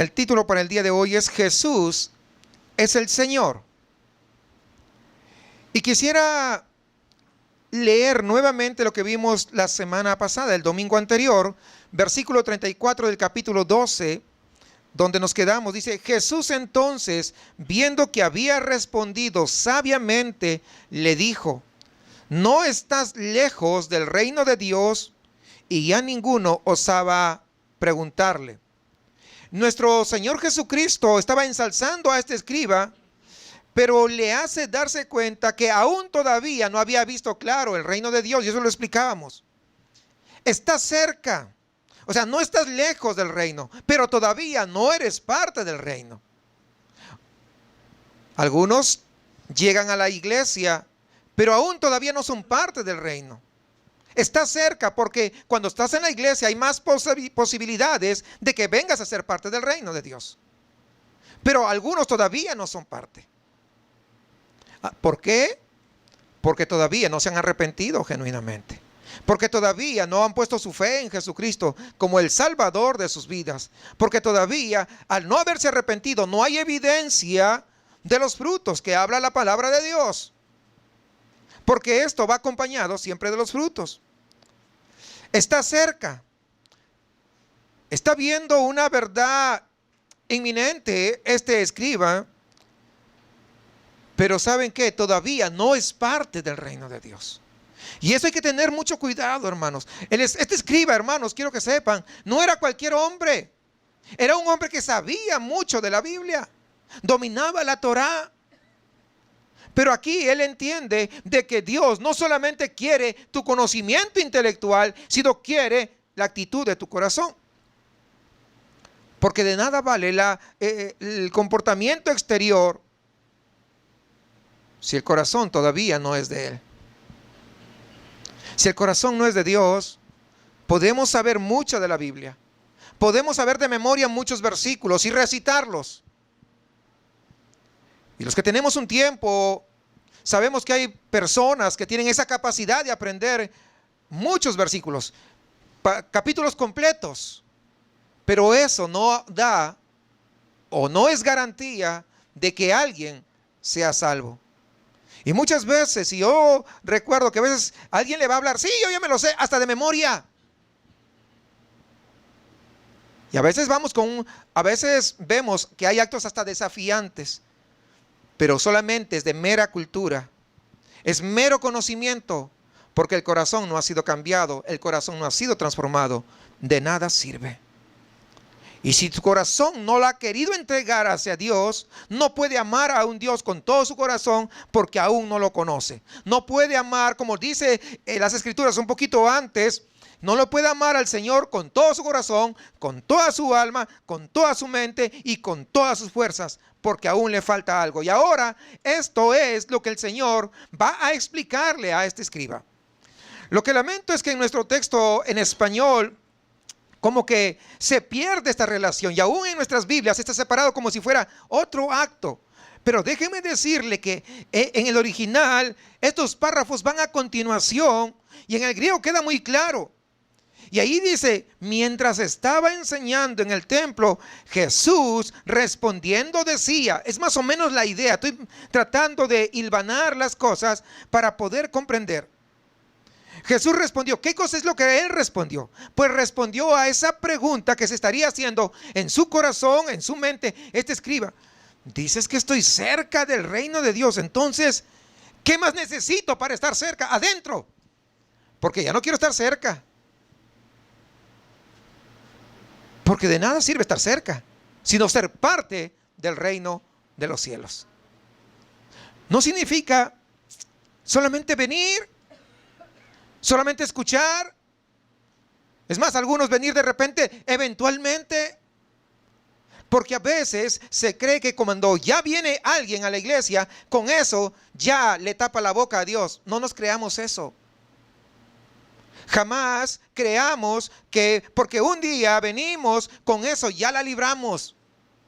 El título para el día de hoy es Jesús es el Señor. Y quisiera leer nuevamente lo que vimos la semana pasada, el domingo anterior, versículo 34 del capítulo 12, donde nos quedamos. Dice: Jesús entonces, viendo que había respondido sabiamente, le dijo: no estás lejos del reino de Dios. Y ya ninguno osaba preguntarle. Nuestro Señor Jesucristo estaba ensalzando a este escriba, pero le hace darse cuenta que aún todavía no había visto claro el reino de Dios, y eso lo explicábamos. Está cerca, o sea, no estás lejos del reino, pero todavía no eres parte del reino. Algunos llegan a la iglesia, pero aún todavía no son parte del reino. Está cerca porque cuando estás en la iglesia hay más posibilidades de que vengas a ser parte del reino de Dios. Pero algunos todavía no son parte. ¿Por qué? Porque todavía no se han arrepentido genuinamente. Porque todavía no han puesto su fe en Jesucristo como el Salvador de sus vidas. Porque todavía, al no haberse arrepentido, no hay evidencia de los frutos que habla la palabra de Dios. Porque esto va acompañado siempre de los frutos. Está cerca. Está viendo una verdad inminente este escriba. Pero ¿saben qué? Todavía no es parte del reino de Dios. Y eso hay que tener mucho cuidado, hermanos. Este escriba, hermanos, quiero que sepan, no era cualquier hombre. Era un hombre que sabía mucho de la Biblia. Dominaba la Torá. Pero aquí él entiende de que Dios no solamente quiere tu conocimiento intelectual, sino quiere la actitud de tu corazón. Porque de nada vale el comportamiento exterior si el corazón todavía no es de Él. Si el corazón no es de Dios, podemos saber mucho de la Biblia. Podemos saber de memoria muchos versículos y recitarlos. Y los que tenemos un tiempo, sabemos que hay personas que tienen esa capacidad de aprender muchos versículos, capítulos completos. Pero eso no da o no es garantía de que alguien sea salvo. Y muchas veces, y yo recuerdo que a veces alguien le va a hablar, sí, yo ya me lo sé, hasta de memoria. Y a veces a veces vemos que hay actos hasta desafiantes, pero solamente es de mera cultura, es mero conocimiento, porque el corazón no ha sido cambiado, el corazón no ha sido transformado, de nada sirve. Y si tu corazón no lo ha querido entregar hacia Dios, no puede amar a un Dios con todo su corazón porque aún no lo conoce. No puede amar, como dice las Escrituras un poquito antes, no lo puede amar al Señor con todo su corazón, con toda su alma, con toda su mente y con todas sus fuerzas, porque aún le falta algo. Y ahora esto es lo que el Señor va a explicarle a este escriba. Lo que lamento es que en nuestro texto en español como que se pierde esta relación, y aún en nuestras Biblias está separado como si fuera otro acto. Pero déjeme decirle que en el original estos párrafos van a continuación y en el griego queda muy claro. Y ahí dice: mientras estaba enseñando en el templo, Jesús respondiendo decía. Es más o menos la idea. Estoy tratando de hilvanar las cosas para poder comprender. Jesús respondió. ¿Qué cosa es lo que él respondió? Pues respondió a esa pregunta que se estaría haciendo en su corazón, en su mente, este escriba. Dices que estoy cerca del reino de Dios. Entonces, ¿qué más necesito para estar cerca? Adentro. Porque ya no quiero estar cerca. Porque de nada sirve estar cerca, sino ser parte del reino de los cielos. No significa solamente venir, solamente escuchar. Es más, algunos venir de repente, eventualmente. Porque a veces se cree que cuando ya viene alguien a la iglesia, con eso ya le tapa la boca a Dios. No nos creamos eso. Jamás creamos que porque un día venimos, con eso ya la libramos.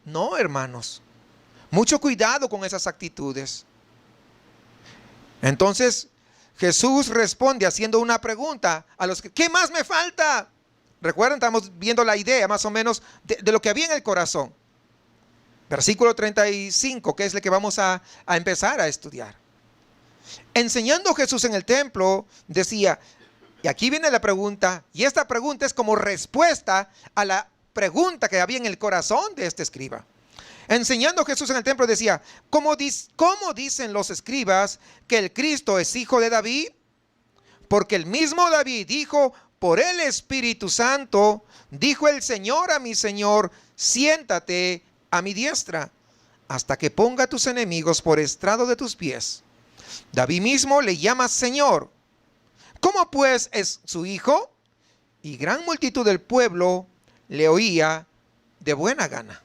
No, hermanos. Mucho cuidado con esas actitudes. Entonces, Jesús responde haciendo una pregunta a los que, ¿qué más me falta? Recuerden, estamos viendo la idea más o menos de lo que había en el corazón. Versículo 35, que es el que vamos a empezar a estudiar. Enseñando Jesús en el templo, decía, y aquí viene la pregunta, y esta pregunta es como respuesta a la pregunta que había en el corazón de este escriba. Enseñando Jesús en el templo decía, ¿cómo dicen los escribas que el Cristo es hijo de David? Porque el mismo David dijo, por el Espíritu Santo, dijo el Señor a mi Señor, siéntate a mi diestra, hasta que ponga a tus enemigos por estrado de tus pies. David mismo le llama Señor. ¿Cómo pues es su hijo? Y gran multitud del pueblo le oía de buena gana.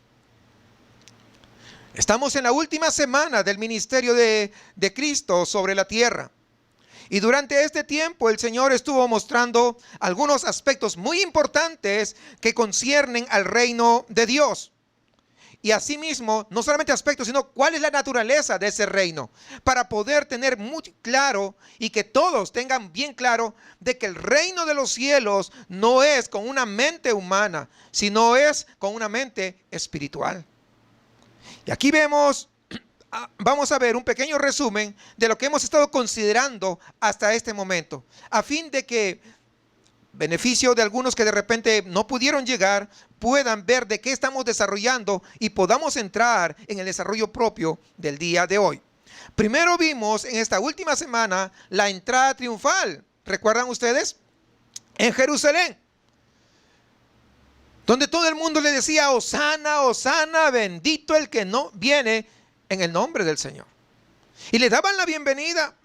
Estamos en la última semana del ministerio de Cristo sobre la tierra. Y durante este tiempo el Señor estuvo mostrando algunos aspectos muy importantes que conciernen al reino de Dios. Y asimismo, no solamente aspectos, sino cuál es la naturaleza de ese reino, para poder tener muy claro y que todos tengan bien claro de que el reino de los cielos no es con una mente humana, sino es con una mente espiritual. Y aquí vamos a ver un pequeño resumen de lo que hemos estado considerando hasta este momento, a fin de que beneficio de algunos que de repente no pudieron llegar, puedan ver de qué estamos desarrollando y podamos entrar en el desarrollo propio del día de hoy. Primero vimos en esta última semana la entrada triunfal, ¿recuerdan ustedes? En Jerusalén, donde todo el mundo le decía, Hosana, Hosana, bendito el que no viene en el nombre del Señor. Y le daban la bienvenida.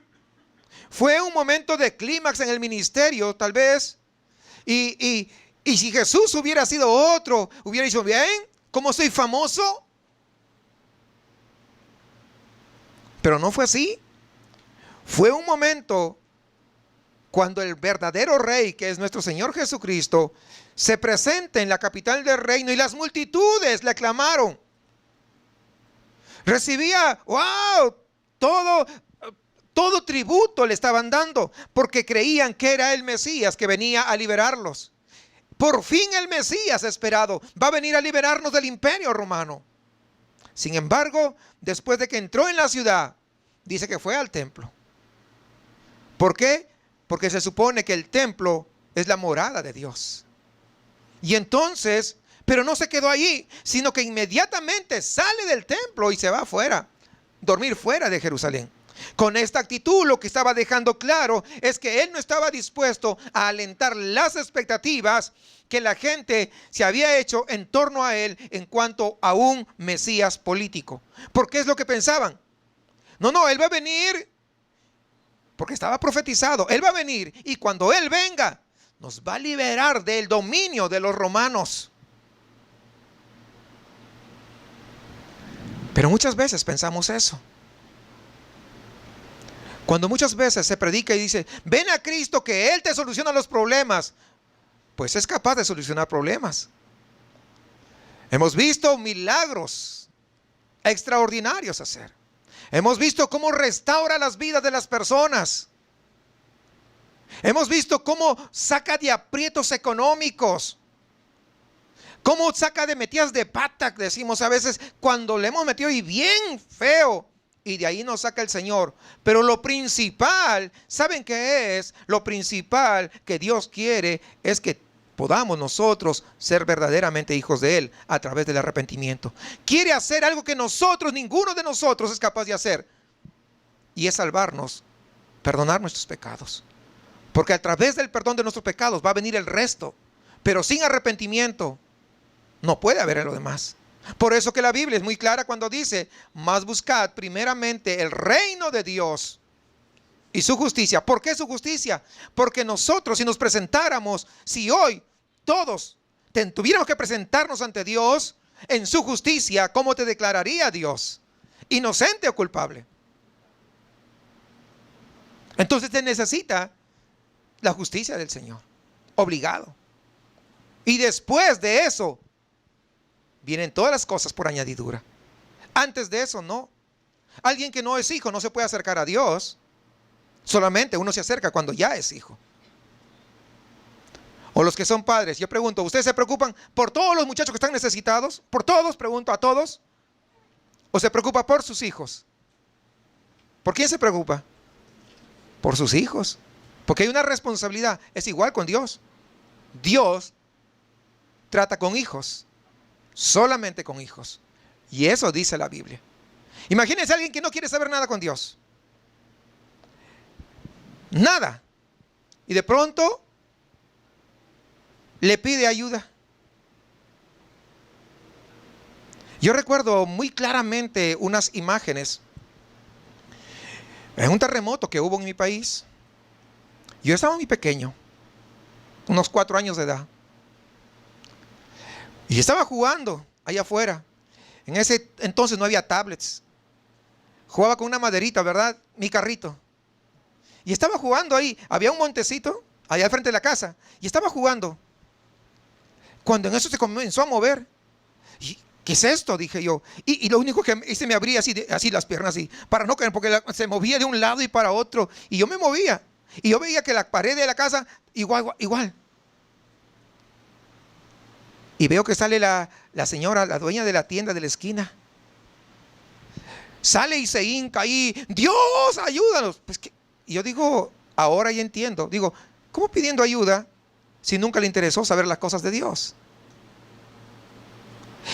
Fue un momento de clímax en el ministerio, tal vez. Y si Jesús hubiera sido otro, hubiera dicho, bien, ¿cómo soy famoso? Pero no fue así. Fue un momento cuando el verdadero rey, que es nuestro Señor Jesucristo, se presenta en la capital del reino y las multitudes le aclamaron. Recibía, wow, todo tributo le estaban dando porque creían que era el Mesías que venía a liberarlos. Por fin el Mesías esperado va a venir a liberarnos del imperio romano. Sin embargo, después de que entró en la ciudad, dice que fue al templo. ¿Por qué? Porque se supone que el templo es la morada de Dios. Y entonces, pero no se quedó allí, sino que inmediatamente sale del templo y se va afuera, dormir fuera de Jerusalén. Con esta actitud lo que estaba dejando claro es que él no estaba dispuesto a alentar las expectativas que la gente se había hecho en torno a él en cuanto a un Mesías político. Porque es lo que pensaban. No, él va a venir, porque estaba profetizado, él va a venir y cuando él venga nos va a liberar del dominio de los romanos. Pero muchas veces pensamos eso. Cuando muchas veces se predica y dice, ven a Cristo que Él te soluciona los problemas, pues es capaz de solucionar problemas. Hemos visto milagros extraordinarios hacer. Hemos visto cómo restaura las vidas de las personas. Hemos visto cómo saca de aprietos económicos. Cómo saca de metidas de pata, decimos a veces, cuando le hemos metido y bien feo. Y de ahí nos saca el Señor. Pero lo principal, ¿saben qué es? Lo principal que Dios quiere es que podamos nosotros ser verdaderamente hijos de Él a través del arrepentimiento. Quiere hacer algo que ninguno de nosotros es capaz de hacer. Y es salvarnos, perdonar nuestros pecados. Porque a través del perdón de nuestros pecados va a venir el resto. Pero sin arrepentimiento no puede haber lo demás. Por eso que la Biblia es muy clara cuando dice, mas buscad primeramente el reino de Dios y su justicia. ¿Por qué su justicia? Porque nosotros si nos presentáramos, si hoy todos tuviéramos que presentarnos ante Dios en su justicia, ¿cómo te declararía Dios? ¿Inocente o culpable? Entonces te necesita la justicia del Señor, obligado. Y después de eso vienen todas las cosas por añadidura. Antes de eso, no. Alguien que no es hijo no se puede acercar a Dios. Solamente uno se acerca cuando ya es hijo. O los que son padres. Yo pregunto, ¿ustedes se preocupan por todos los muchachos que están necesitados? ¿Por todos? Pregunto a todos. ¿O se preocupa por sus hijos? ¿Por quién se preocupa? Por sus hijos. Porque hay una responsabilidad. Es igual con Dios. Dios trata con hijos. Solamente con hijos. Y eso dice la Biblia. Imagínense a alguien que no quiere saber nada con Dios. Nada. Y de pronto le pide ayuda. Yo recuerdo muy claramente unas imágenes en un terremoto que hubo en mi país. Yo estaba muy pequeño, unos 4 años de edad. Y estaba jugando allá afuera. En ese entonces no había tablets. Jugaba con una maderita, ¿verdad? Mi carrito. Y estaba jugando ahí. Había un montecito allá al frente de la casa. Y estaba jugando. Cuando en eso se comenzó a mover. ¿Y qué es esto? Dije yo. Y lo único que hice, me abría así las piernas así. Para no caer, porque se movía de un lado y para otro. Y yo me movía. Y yo veía que la pared de la casa igual. Y veo que sale la señora, la dueña de la tienda de la esquina. Sale y se hinca ahí. Dios, ayúdanos. Pues que, y yo digo, ahora ya entiendo. Digo, ¿cómo pidiendo ayuda si nunca le interesó saber las cosas de Dios?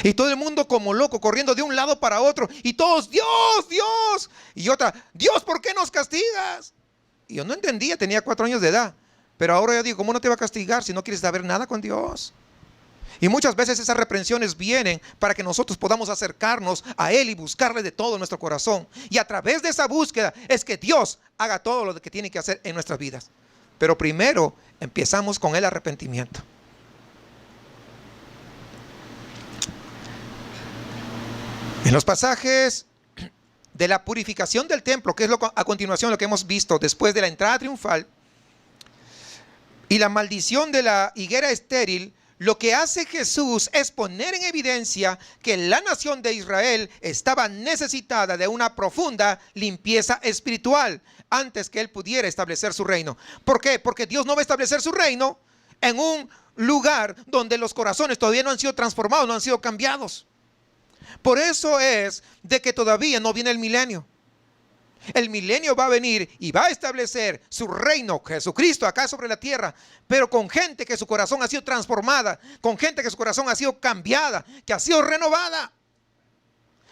Y todo el mundo como loco, corriendo de un lado para otro. Y todos, Dios, Dios. Y otra, Dios, ¿por qué nos castigas? Y yo no entendía, tenía 4 años de edad. Pero ahora yo digo, ¿cómo no te va a castigar si no quieres saber nada con Dios? Y muchas veces esas reprensiones vienen para que nosotros podamos acercarnos a Él y buscarle de todo nuestro corazón. Y a través de esa búsqueda es que Dios haga todo lo que tiene que hacer en nuestras vidas. Pero primero empezamos con el arrepentimiento. En los pasajes de la purificación del templo, que es a continuación lo que hemos visto después de la entrada triunfal, y la maldición de la higuera estéril, lo que hace Jesús es poner en evidencia que la nación de Israel estaba necesitada de una profunda limpieza espiritual antes que Él pudiera establecer su reino. ¿Por qué? Porque Dios no va a establecer su reino en un lugar donde los corazones todavía no han sido transformados, no han sido cambiados. Por eso es de que todavía no viene el milenio. El milenio va a venir y va a establecer su reino, Jesucristo, acá sobre la tierra, pero con gente que su corazón ha sido transformada, con gente que su corazón ha sido cambiada, que ha sido renovada.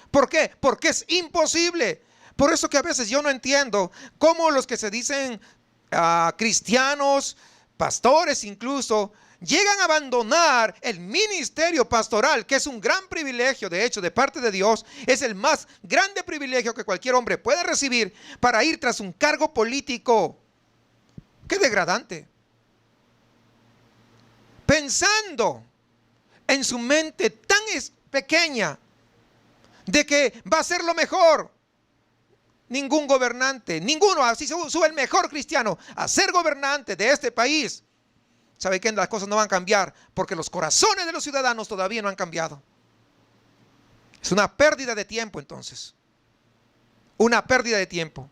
¿Por qué? Porque es imposible. Por eso que a veces yo no entiendo cómo los que se dicen cristianos, pastores incluso, llegan a abandonar el ministerio pastoral, que es un gran privilegio, de hecho, de parte de Dios. Es el más grande privilegio que cualquier hombre puede recibir para ir tras un cargo político. ¡Qué degradante! Pensando en su mente tan pequeña de que va a ser lo mejor. Ningún gobernante, ninguno, así se sube el mejor cristiano a ser gobernante de este país. ¿Sabe qué? Las cosas no van a cambiar porque los corazones de los ciudadanos todavía no han cambiado. Es una pérdida de tiempo entonces. Una pérdida de tiempo.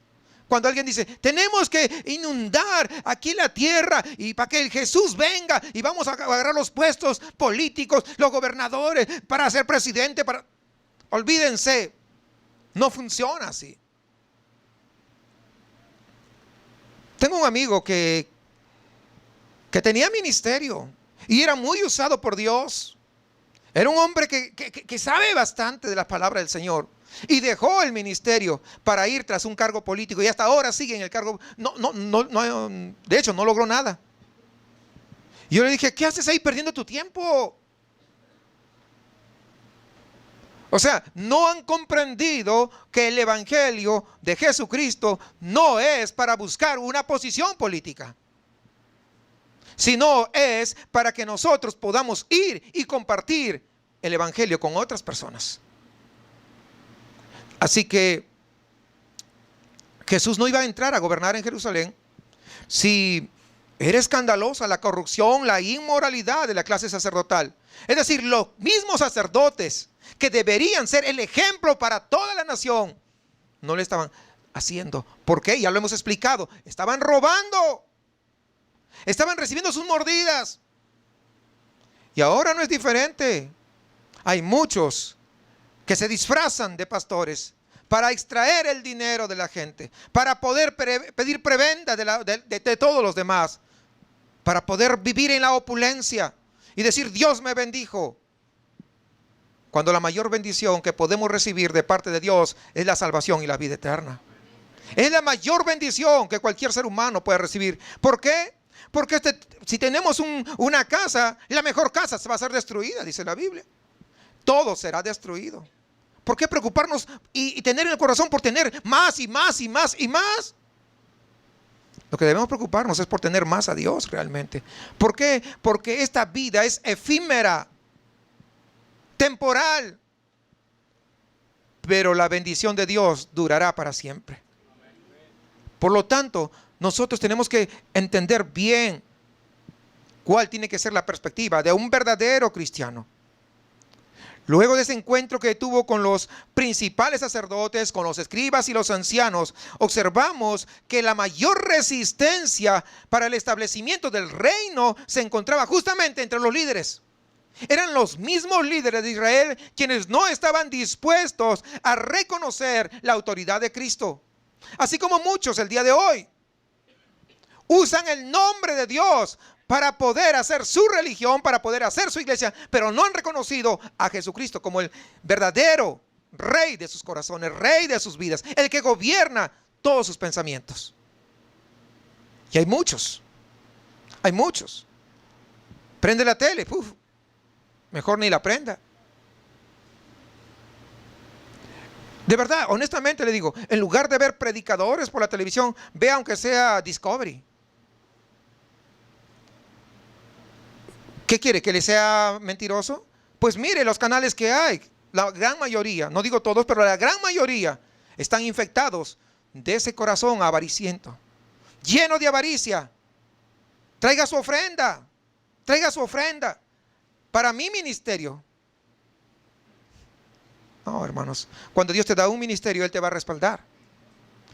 Cuando alguien dice, tenemos que inundar aquí la tierra y para que el Jesús venga y vamos a agarrar los puestos políticos, los gobernadores para ser presidente, olvídense, no funciona así. Tengo un amigo que tenía ministerio y era muy usado por Dios. Era un hombre que sabe bastante de las palabras del Señor y dejó el ministerio para ir tras un cargo político y hasta ahora sigue en el cargo. De hecho, no logró nada. Y yo le dije, ¿qué haces ahí perdiendo tu tiempo? O sea, no han comprendido que el evangelio de Jesucristo no es para buscar una posición política, sino es para que nosotros podamos ir y compartir el evangelio con otras personas. Así que Jesús no iba a entrar a gobernar en Jerusalén si era escandalosa la corrupción, la inmoralidad de la clase sacerdotal. Es decir, los mismos sacerdotes que deberían ser el ejemplo para toda la nación, no le estaban haciendo. ¿Por qué? Ya lo hemos explicado. Estaban robando. Estaban recibiendo sus mordidas. Y ahora no es diferente. Hay muchos que se disfrazan de pastores para extraer el dinero de la gente, para poder pedir prebenda de todos los demás, para poder vivir en la opulencia y decir Dios me bendijo, cuando la mayor bendición que podemos recibir de parte de Dios es la salvación y la vida eterna. Es la mayor bendición que cualquier ser humano puede recibir. ¿Por qué? Porque si tenemos una casa, la mejor casa se va a ser destruida, dice la Biblia. Todo será destruido. ¿Por qué preocuparnos y tener en el corazón por tener más y más y más y más? Lo que debemos preocuparnos es por tener más a Dios realmente. ¿Por qué? Porque esta vida es efímera, temporal, pero la bendición de Dios durará para siempre. Por lo tanto, nosotros tenemos que entender bien cuál tiene que ser la perspectiva de un verdadero cristiano. Luego de ese encuentro que tuvo con los principales sacerdotes, con los escribas y los ancianos, observamos que la mayor resistencia para el establecimiento del reino se encontraba justamente entre los líderes. Eran los mismos líderes de Israel quienes no estaban dispuestos a reconocer la autoridad de Cristo. Así como muchos el día de hoy usan el nombre de Dios para poder hacer su religión, para poder hacer su iglesia, pero no han reconocido a Jesucristo como el verdadero rey de sus corazones, rey de sus vidas, el que gobierna todos sus pensamientos. Y hay muchos. Prende la tele, mejor ni la prenda. De verdad, honestamente le digo, en lugar de ver predicadores por la televisión, vea aunque sea Discovery. ¿Qué quiere? ¿Que le sea mentiroso? Pues mire los canales que hay. La gran mayoría, no digo todos, pero la gran mayoría están infectados de ese corazón avariciento, lleno de avaricia. Traiga su ofrenda para mi ministerio. No, hermanos, cuando Dios te da un ministerio, Él te va a respaldar.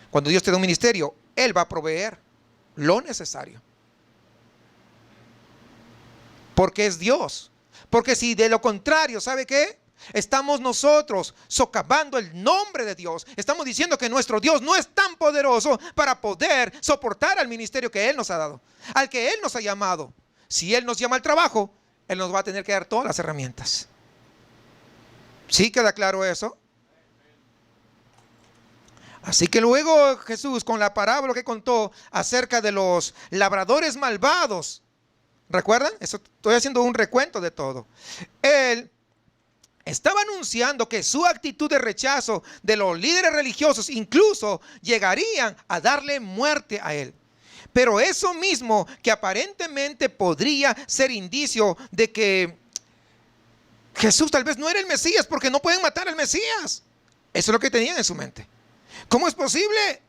Cuando Dios te da un ministerio, Él va a proveer lo necesario. Porque es Dios. Porque si de lo contrario, ¿sabe qué? Estamos nosotros socavando el nombre de Dios. Estamos diciendo que nuestro Dios no es tan poderoso para poder soportar al ministerio que Él nos ha dado, al que Él nos ha llamado. Si Él nos llama al trabajo, Él nos va a tener que dar todas las herramientas. ¿Sí queda claro eso? Así que luego Jesús, con la parábola que contó acerca de los labradores malvados, ¿recuerdan? Estoy haciendo un recuento de todo. Él estaba anunciando que su actitud de rechazo de los líderes religiosos incluso llegarían a darle muerte a él. Pero eso mismo que aparentemente podría ser indicio de que Jesús tal vez no era el Mesías, porque no pueden matar al Mesías. Eso es lo que tenían en su mente. ¿Cómo es posible?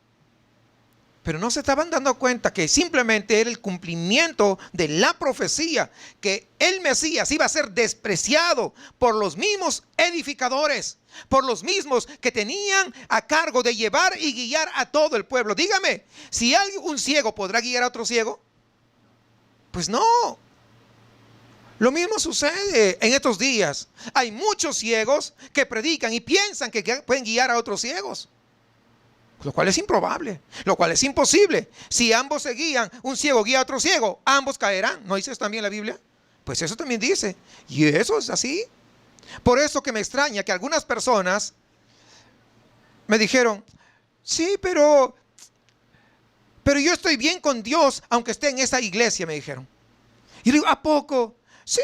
Pero no se estaban dando cuenta que simplemente era el cumplimiento de la profecía, que el Mesías iba a ser despreciado por los mismos edificadores, por los mismos que tenían a cargo de llevar y guiar a todo el pueblo. Dígame, si un ciego podrá guiar a otro ciego, pues no. Lo mismo sucede en estos días. Hay muchos ciegos que predican y piensan que pueden guiar a otros ciegos, lo cual es improbable, lo cual es imposible. Si ambos se guían, un ciego guía a otro ciego, ambos caerán. ¿No dice eso también la Biblia? Pues eso también dice. Y eso es así. Por eso que me extraña que algunas personas me dijeron, sí, pero yo estoy bien con Dios aunque esté en esa iglesia, me dijeron. Y digo, ¿a poco? Sí,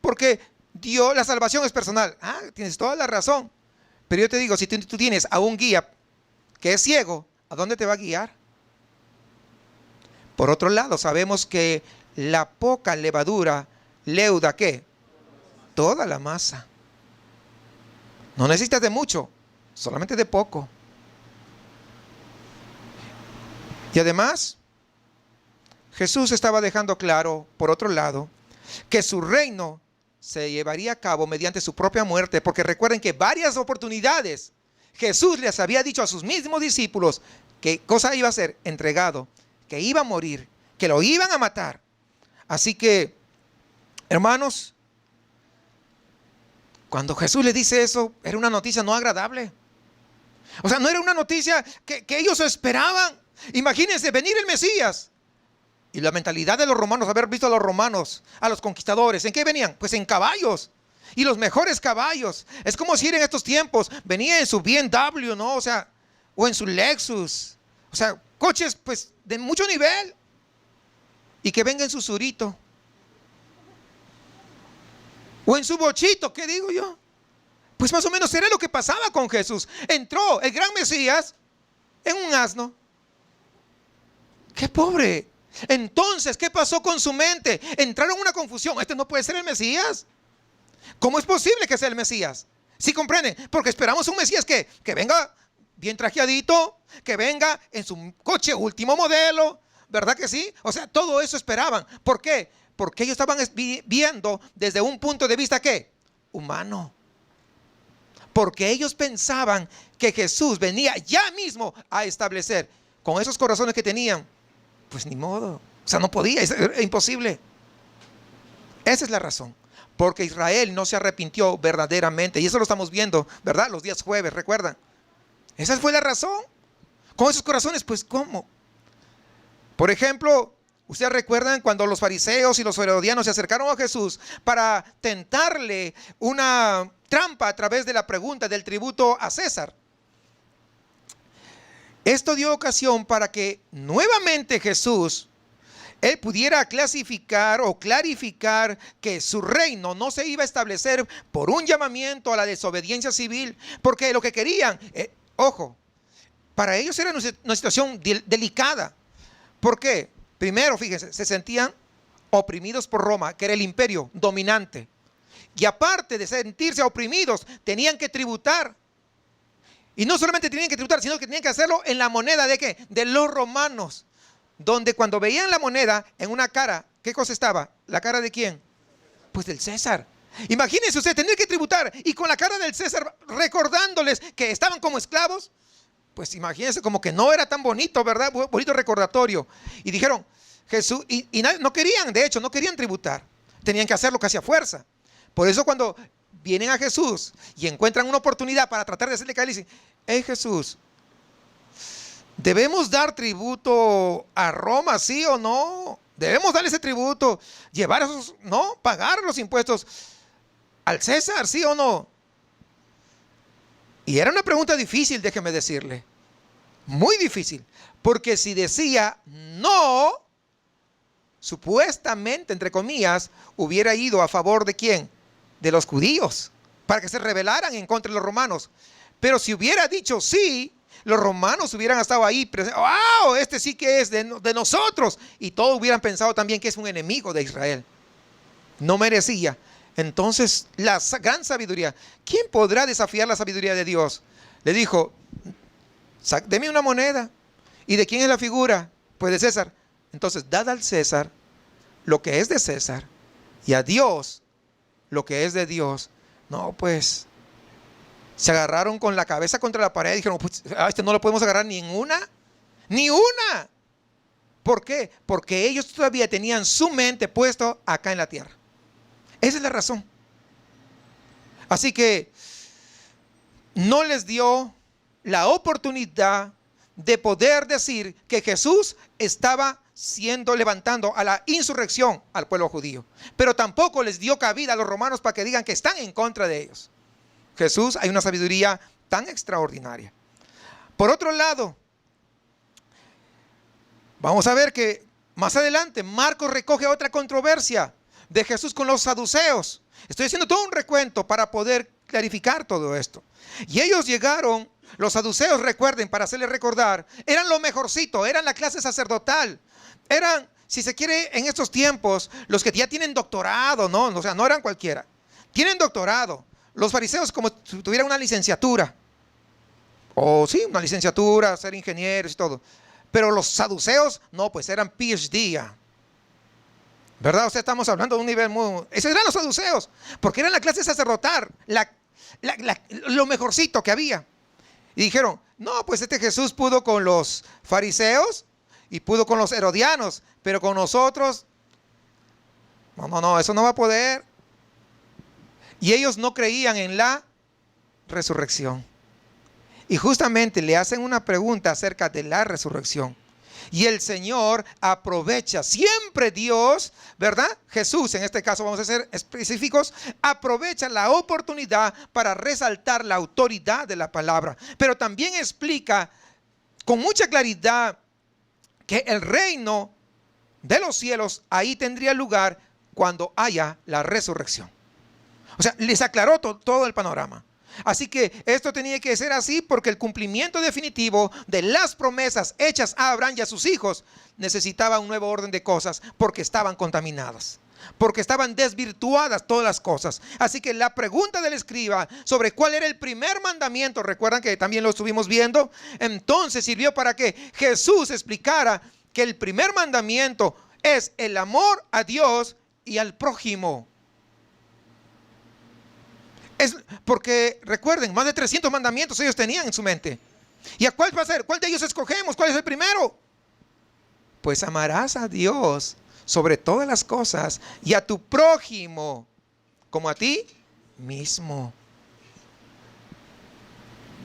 porque Dios, la salvación es personal. Ah, tienes toda la razón. Pero yo te digo, si tú tienes a un guía que es ciego, ¿a dónde te va a guiar? Por otro lado, sabemos que la poca levadura leuda, ¿qué? Toda la masa. No necesitas de mucho, solamente de poco. Y además, Jesús estaba dejando claro, por otro lado, que su reino se llevaría a cabo mediante su propia muerte, porque recuerden que varias oportunidades Jesús les había dicho a sus mismos discípulos qué cosa iba a ser entregado, que iba a morir, que lo iban a matar. Así que, hermanos, Cuando Jesús le dice eso, era una noticia no agradable. O sea, no era una noticia que ellos esperaban. Imagínense venir el Mesías. Y la mentalidad de los romanos, haber visto a los romanos, a los conquistadores, ¿en qué venían? Pues en caballos. Y los mejores caballos. Es como si en estos tiempos venía en su BMW, ¿no? O sea, o en su Lexus. O sea, coches pues de mucho nivel. Y que venga en su surito. O en su bochito, ¿qué digo yo? Pues más o menos era lo que pasaba con Jesús. Entró el gran Mesías en un asno. ¡Qué pobre! Entonces, ¿qué pasó con su mente? Entraron en una confusión. Este no puede ser el Mesías. ¿Cómo es posible que sea el Mesías? ¿Sí comprenden? Porque esperamos un Mesías que venga bien trajeadito, que venga en su coche último modelo, ¿verdad que sí? O sea, todo eso esperaban. ¿Por qué? Porque ellos estaban viendo desde un punto de vista ¿qué? Humano. Porque ellos pensaban que Jesús venía ya mismo a establecer. Con esos corazones que tenían, pues ni modo. O sea, no podía, es imposible. Esa es la razón. Porque Israel no se arrepintió verdaderamente. Y eso lo estamos viendo, ¿verdad? Los días jueves, ¿recuerdan? Esa fue la razón. Con esos corazones, pues ¿cómo? Por ejemplo, ustedes recuerdan cuando los fariseos y los herodianos se acercaron a Jesús para tentarle una trampa a través de la pregunta del tributo a César. Esto dio ocasión para que nuevamente Jesús, él pudiera clasificar o clarificar que su reino no se iba a establecer por un llamamiento a la desobediencia civil, porque lo que querían, ojo, para ellos era una situación delicada. ¿Por qué? Primero, fíjense, se sentían oprimidos por Roma, que era el imperio dominante. Y aparte de sentirse oprimidos, tenían que tributar. Y no solamente tenían que tributar, sino que tenían que hacerlo en la moneda ¿de qué? De los romanos. Donde cuando veían la moneda en una cara, ¿qué cosa estaba? ¿La cara de quién? Pues del César. Imagínense usted tener que tributar y con la cara del César recordándoles que estaban como esclavos. Pues imagínense como que no era tan bonito, ¿verdad? Bonito recordatorio. Y dijeron, Jesús, y no querían, de hecho, no querían tributar. Tenían que hacerlo casi a fuerza. Por eso cuando vienen a Jesús y encuentran una oportunidad para tratar de hacerle caer, dicen, hey Jesús, ¿debemos dar tributo a Roma, sí o no? ¿Debemos darle ese tributo? ¿Llevar esos, no? ¿Pagar los impuestos al César, sí o no? Y era una pregunta difícil, déjeme decirle. Muy difícil. Porque si decía no, supuestamente, entre comillas, hubiera ido a favor de ¿quién? De los judíos, para que se rebelaran en contra de los romanos. Pero si hubiera dicho sí, los romanos hubieran estado ahí, ¡wow! Este sí que es de nosotros. Y todos hubieran pensado también que es un enemigo de Israel. No merecía. Entonces, la gran sabiduría. ¿Quién podrá desafiar la sabiduría de Dios? Le dijo, deme una moneda. ¿Y de quién es la figura? Pues de César. Entonces, dad al César lo que es de César y a Dios lo que es de Dios. No, pues se agarraron con la cabeza contra la pared y dijeron, pues a este no lo podemos agarrar ni en una, ni una. ¿Por qué? Porque ellos todavía tenían su mente puesto acá en la tierra. Esa es la razón. Así que no les dio la oportunidad de poder decir que Jesús estaba levantando a la insurrección al pueblo judío. Pero tampoco les dio cabida a los romanos para que digan que están en contra de ellos. Jesús, hay una sabiduría tan extraordinaria. Por otro lado, vamos a ver que más adelante Marcos recoge otra controversia de Jesús con los saduceos. Estoy haciendo todo un recuento para poder clarificar todo esto. Y ellos llegaron, los saduceos, recuerden, para hacerles recordar, eran lo mejorcito, eran la clase sacerdotal. Eran, si se quiere, en estos tiempos, los que ya tienen doctorado, ¿no? O sea, no eran cualquiera. Tienen doctorado. Los fariseos como si tuvieran una licenciatura. O sí, una licenciatura, ser ingenieros y todo. Pero los saduceos, no, pues eran PhD ya. ¿Verdad? O sea, estamos hablando de un nivel muy... Esos eran los saduceos, porque eran la clase sacerdotal, lo mejorcito que había. Y dijeron, no, pues este Jesús pudo con los fariseos y pudo con los herodianos, pero con nosotros, no, eso no va a poder. Y ellos no creían en la resurrección. Y justamente le hacen una pregunta acerca de la resurrección. Y el Señor aprovecha, siempre Dios, ¿verdad? Jesús, en este caso vamos a ser específicos, aprovecha la oportunidad para resaltar la autoridad de la palabra. Pero también explica con mucha claridad que el reino de los cielos ahí tendría lugar cuando haya la resurrección. O sea, les aclaró todo el panorama. Así que esto tenía que ser así porque el cumplimiento definitivo de las promesas hechas a Abraham y a sus hijos necesitaba un nuevo orden de cosas porque estaban contaminadas, porque estaban desvirtuadas todas las cosas. Así que la pregunta del escriba sobre cuál era el primer mandamiento, recuerdan que también lo estuvimos viendo, entonces sirvió para que Jesús explicara que el primer mandamiento es el amor a Dios y al prójimo. Es porque recuerden, más de 300 mandamientos ellos tenían en su mente. ¿Y a cuál va a ser? ¿Cuál de ellos escogemos? ¿Cuál es el primero? Pues amarás a Dios sobre todas las cosas y a tu prójimo como a ti mismo.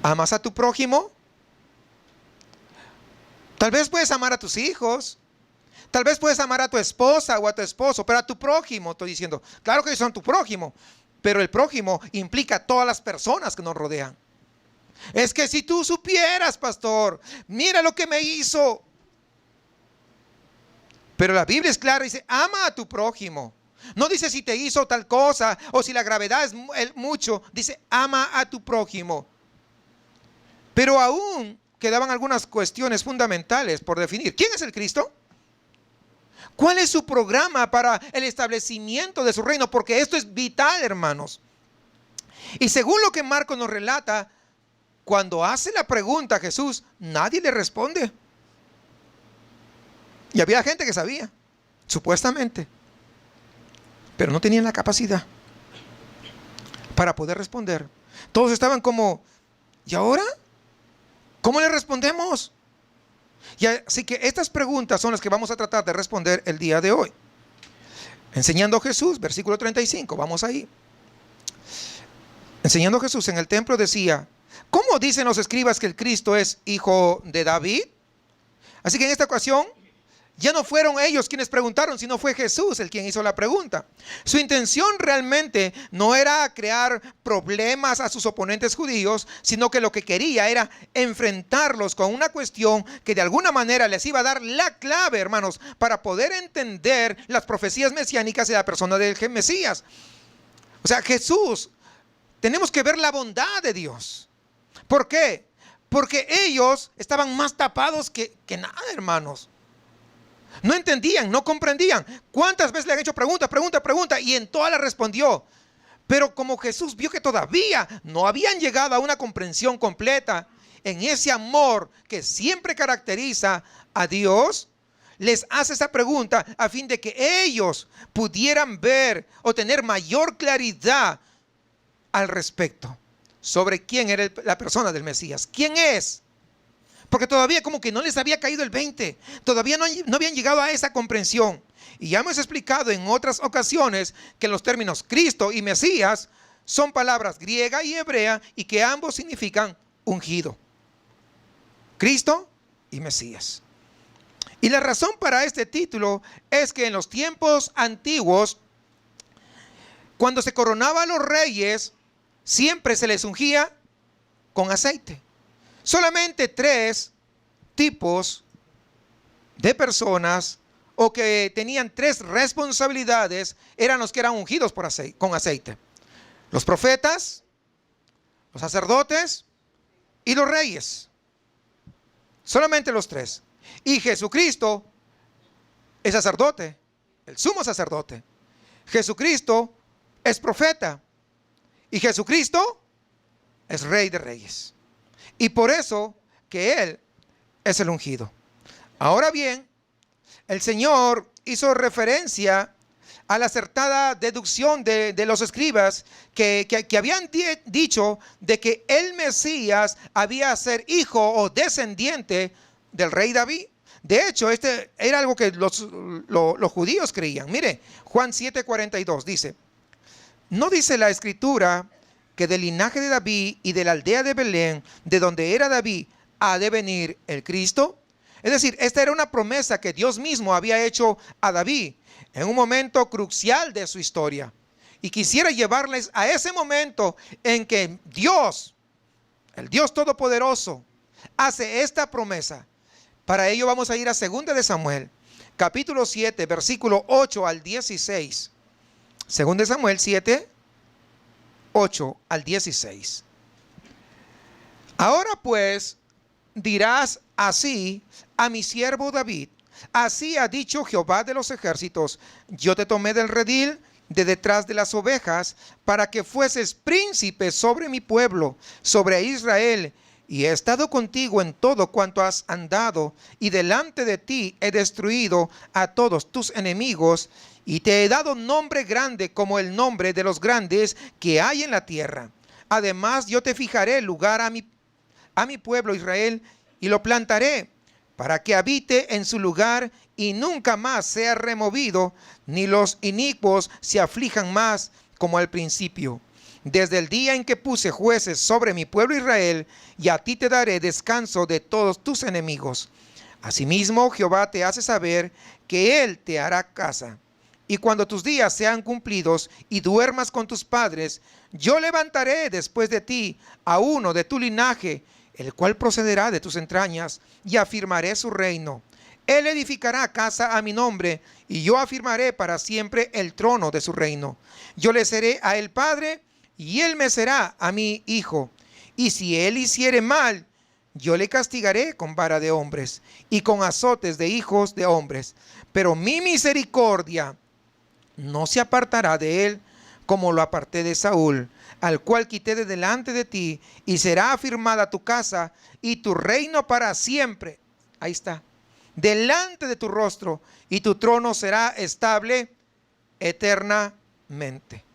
¿Amas a tu prójimo? Tal vez puedes amar a tus hijos. Tal vez puedes amar a tu esposa o a tu esposo, pero a tu prójimo, estoy diciendo. Claro que ellos son tu prójimo. Pero el prójimo implica a todas las personas que nos rodean. Es que si tú supieras, pastor, mira lo que me hizo. Pero la Biblia es clara, dice, ama a tu prójimo. No dice si te hizo tal cosa o si la gravedad es mucho. Dice, ama a tu prójimo. Pero aún quedaban algunas cuestiones fundamentales por definir. ¿Quién es el Cristo? ¿Cuál es su programa para el establecimiento de su reino? Porque esto es vital, hermanos. Y según lo que Marcos nos relata, cuando hace la pregunta a Jesús, nadie le responde. Y había gente que sabía, supuestamente, pero no tenían la capacidad para poder responder. Todos estaban como, ¿y ahora? ¿Cómo le respondemos? Y así que estas preguntas son las que vamos a tratar de responder el día de hoy. Enseñando Jesús, versículo 35, vamos ahí. Enseñando Jesús en el templo decía, ¿cómo dicen los escribas que el Cristo es hijo de David? Así que en esta ocasión ya no fueron ellos quienes preguntaron, sino fue Jesús el quien hizo la pregunta. Su intención realmente no era crear problemas a sus oponentes judíos, sino que lo que quería era enfrentarlos con una cuestión que de alguna manera les iba a dar la clave, hermanos, para poder entender las profecías mesiánicas de la persona del Mesías. O sea, Jesús, tenemos que ver la bondad de Dios. ¿Por qué? Porque ellos estaban más tapados que nada, hermanos. No entendían, no comprendían. ¿Cuántas veces le han hecho pregunta, y en todas las respondió? Pero como Jesús vio que todavía no habían llegado a una comprensión completa en ese amor que siempre caracteriza a Dios, les hace esa pregunta a fin de que ellos pudieran ver o tener mayor claridad al respecto sobre quién era la persona del Mesías. ¿Quién es? Porque todavía como que no les había caído el 20. Todavía no habían llegado a esa comprensión. Y ya hemos explicado en otras ocasiones que los términos Cristo y Mesías son palabras griega y hebrea y que ambos significan ungido. Cristo y Mesías. Y la razón para este título es que en los tiempos antiguos, cuando se coronaba a los reyes, siempre se les ungía con aceite. Solamente 3 tipos de personas o que tenían 3 responsabilidades eran los que eran ungidos con aceite. Los profetas, los sacerdotes y los reyes. Solamente los 3. Y Jesucristo es sacerdote, el sumo sacerdote. Jesucristo es profeta. Y Jesucristo es rey de reyes. Y por eso que Él es el ungido. Ahora bien, el Señor hizo referencia a la acertada deducción de los escribas que habían dicho de que el Mesías había de ser hijo o descendiente del rey David. De hecho, este era algo que los judíos creían. Mire, Juan 7:42 dice, ¿No dice la escritura que del linaje de David y de la aldea de Belén, de donde era David, ha de venir el Cristo? Es decir, esta era una promesa que Dios mismo había hecho a David en un momento crucial de su historia. Y quisiera llevarles a ese momento en que Dios, el Dios Todopoderoso, hace esta promesa. Para ello vamos a ir a 2 de Samuel, capítulo 7, versículo 8 al 16. 2 de Samuel 7, 8 al 16. Ahora pues dirás así a mi siervo David: así ha dicho Jehová de los ejércitos, yo te tomé del redil de detrás de las ovejas, para que fueses príncipe sobre mi pueblo, sobre Israel, y he estado contigo en todo cuanto has andado, y delante de ti he destruido a todos tus enemigos, y te he dado nombre grande como el nombre de los grandes que hay en la tierra. Además yo te fijaré lugar a mi pueblo Israel, y lo plantaré para que habite en su lugar y nunca más sea removido, ni los inicuos se aflijan más como al principio. Desde el día en que puse jueces sobre mi pueblo Israel, y a ti te daré descanso de todos tus enemigos. Asimismo, Jehová te hace saber que Él te hará casa. Y cuando tus días sean cumplidos y duermas con tus padres, yo levantaré después de ti a uno de tu linaje, el cual procederá de tus entrañas, y afirmaré su reino. Él edificará casa a mi nombre, y yo afirmaré para siempre el trono de su reino. Yo le seré a él padre, y él me será a mí hijo. Y si él hiciere mal, yo le castigaré con vara de hombres, y con azotes de hijos de hombres. Pero mi misericordia no se apartará de él, como lo aparté de Saúl, al cual quité de delante de ti, y será afirmada tu casa y tu reino para siempre. Ahí está. Delante de tu rostro, y tu trono será estable eternamente.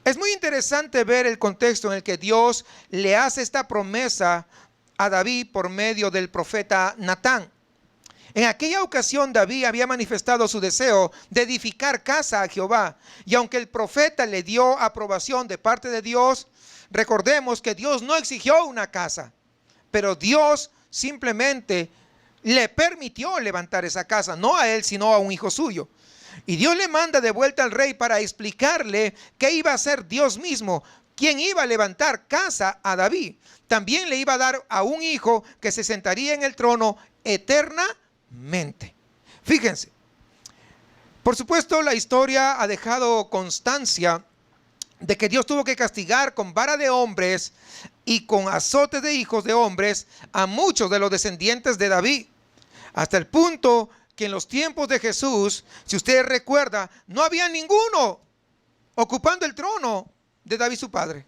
Es muy interesante ver el contexto en el que Dios le hace esta promesa a David por medio del profeta Natán. En aquella ocasión David había manifestado su deseo de edificar casa a Jehová, y aunque el profeta le dio aprobación de parte de Dios, recordemos que Dios no exigió una casa, pero Dios simplemente le permitió levantar esa casa, no a él sino a un hijo suyo. Y Dios le manda de vuelta al rey para explicarle que iba a ser Dios mismo quien iba a levantar casa a David. También le iba a dar a un hijo que se sentaría en el trono eternamente. Fíjense, por supuesto la historia ha dejado constancia de que Dios tuvo que castigar con vara de hombres y con azotes de hijos de hombres a muchos de los descendientes de David, hasta el punto que en los tiempos de Jesús, si usted recuerda, no había ninguno ocupando el trono de David su padre.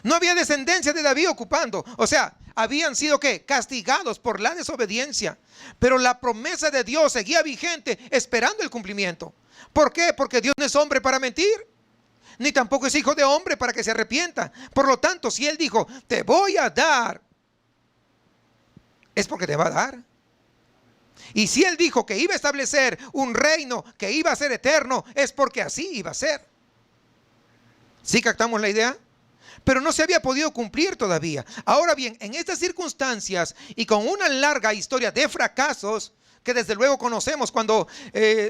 No había descendencia de David ocupando. O sea, habían sido ¿qué? Castigados por la desobediencia. Pero la promesa de Dios seguía vigente, esperando el cumplimiento. ¿Por qué? Porque Dios no es hombre para mentir, ni tampoco es hijo de hombre para que se arrepienta. Por lo tanto, si Él dijo, te voy a dar, es porque te va a dar. Y si Él dijo que iba a establecer un reino que iba a ser eterno, es porque así iba a ser. ¿Sí captamos la idea? Pero no se había podido cumplir todavía. Ahora bien, en estas circunstancias y con una larga historia de fracasos, que desde luego conocemos cuando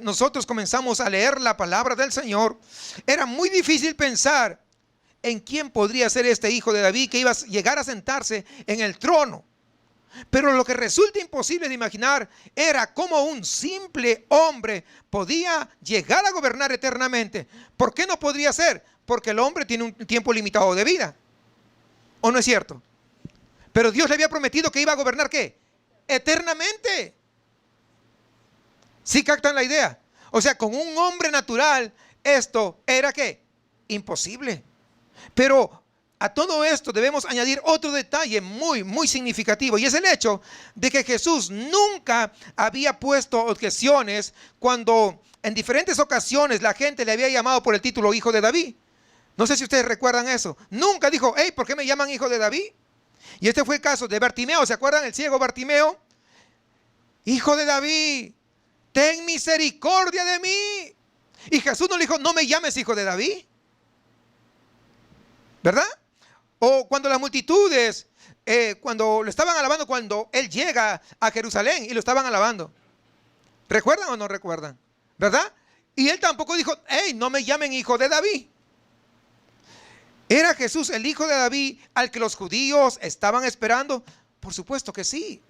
nosotros comenzamos a leer la palabra del Señor, era muy difícil pensar en quién podría ser este hijo de David que iba a llegar a sentarse en el trono. Pero lo que resulta imposible de imaginar era cómo un simple hombre podía llegar a gobernar eternamente. ¿Por qué no podría ser? Porque el hombre tiene un tiempo limitado de vida. ¿O no es cierto? Pero Dios le había prometido que iba a gobernar ¿qué? Eternamente. ¿Sí captan la idea? O sea, con un hombre natural esto era ¿qué? Imposible. Pero a todo esto debemos añadir otro detalle muy significativo, y es el hecho de que Jesús nunca había puesto objeciones cuando en diferentes ocasiones la gente le había llamado por el título hijo de David. No sé si ustedes recuerdan eso. Nunca dijo, hey, ¿por qué me llaman hijo de David? Y este fue el caso de Bartimeo. ¿Se acuerdan? El ciego Bartimeo. Hijo de David, ten misericordia de mí. Y Jesús no le dijo, no me llames hijo de David. ¿verdad? O cuando las multitudes, cuando lo estaban alabando, cuando él llega a Jerusalén y lo estaban alabando. ¿Recuerdan o no recuerdan? ¿Verdad? Y él tampoco dijo, hey, no me llamen hijo de David. ¿Era Jesús el hijo de David al que los judíos estaban esperando? Por supuesto que sí.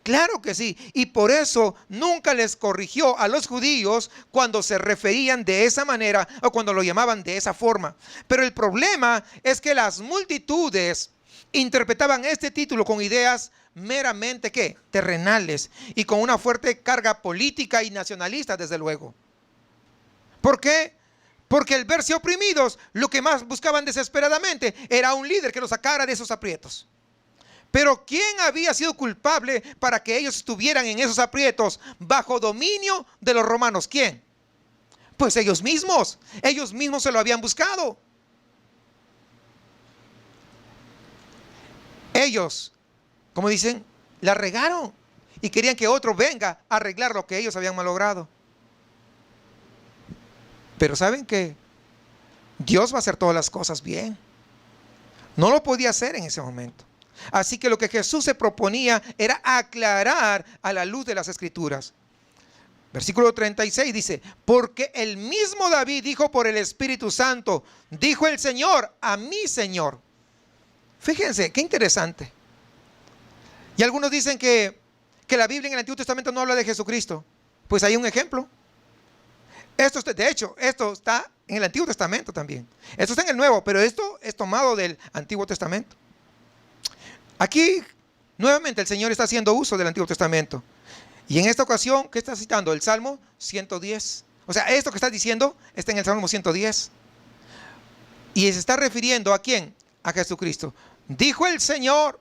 Claro que sí. Y por eso nunca les corrigió a los judíos cuando se referían de esa manera o cuando lo llamaban de esa forma. Pero el problema es que las multitudes interpretaban este título con ideas meramente, ¿qué? Terrenales y con una fuerte carga política y nacionalista, desde luego. ¿Por qué? Porque al verse oprimidos, lo que más buscaban desesperadamente era un líder que los sacara de esos aprietos. Pero ¿quién había sido culpable para que ellos estuvieran en esos aprietos bajo dominio de los romanos? ¿Quién? Pues ellos mismos se lo habían buscado. Ellos, como dicen, la regaron y querían que otro venga a arreglar lo que ellos habían malogrado. Pero ¿saben qué? Dios va a hacer todas las cosas bien. No lo podía hacer en ese momento. Así que lo que Jesús se proponía era aclarar a la luz de las Escrituras. Versículo 36 dice, porque el mismo David dijo por el Espíritu Santo, dijo el Señor a mi Señor. Fíjense, qué interesante. Y algunos dicen que la Biblia en el Antiguo Testamento no habla de Jesucristo. Pues hay un ejemplo. De hecho, esto está en el Antiguo Testamento también. Esto está en el Nuevo, pero esto es tomado del Antiguo Testamento. Aquí, nuevamente, el Señor está haciendo uso del Antiguo Testamento. Y en esta ocasión, ¿qué está citando? El Salmo 110. O sea, esto que está diciendo está en el Salmo 110. Y se está refiriendo ¿a quién? A Jesucristo. Dijo el Señor.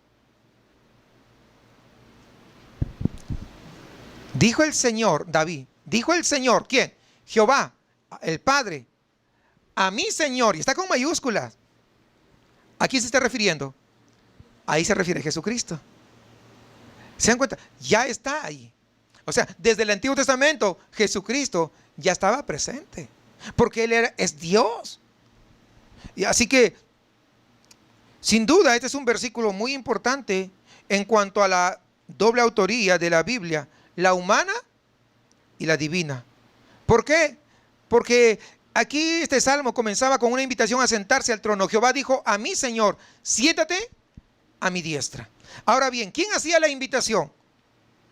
Dijo el Señor, David. Dijo el Señor, ¿quién? Jehová, el Padre. A mi Señor. Y está con mayúsculas. ¿A quién se está refiriendo? Ahí se refiere a Jesucristo. ¿Se dan cuenta? Ya está ahí. O sea, desde el Antiguo Testamento, Jesucristo ya estaba presente. Porque Él es Dios. Y así que, sin duda, este es un versículo muy importante en cuanto a la doble autoría de la Biblia, la humana y la divina. ¿Por qué? Porque aquí este salmo comenzaba con una invitación a sentarse al trono. Jehová dijo a mi Señor, siéntate a mi diestra. Ahora bien, ¿quién hacía la invitación?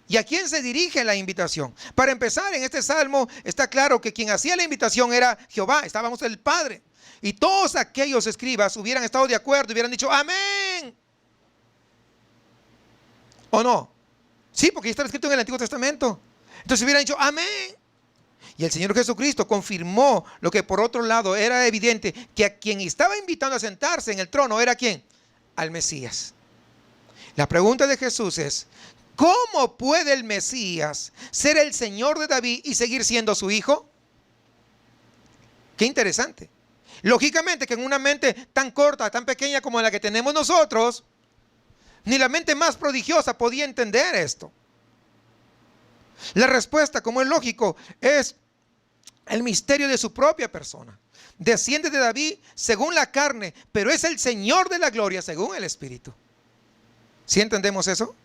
¿Y a quién se dirige la invitación? Para empezar, en este salmo está claro que quien hacía la invitación era Jehová, estábamos el Padre. Y todos aquellos escribas hubieran estado de acuerdo, hubieran dicho amén. ¿O no? Sí, porque está escrito en el Antiguo Testamento. Entonces hubieran dicho amén. Y el Señor Jesucristo confirmó lo que por otro lado era evidente, que a quien estaba invitando a sentarse en el trono era ¿quién? Al Mesías. La pregunta de Jesús es, ¿cómo puede el Mesías ser el Señor de David y seguir siendo su hijo? Qué interesante. Lógicamente que en una mente tan corta, tan pequeña como la que tenemos nosotros, ni la mente más prodigiosa podía entender esto. La respuesta, como es lógico, es el misterio de su propia persona. Desciende de David según la carne, pero es el Señor de la gloria según el Espíritu. ¿Sí entendemos eso?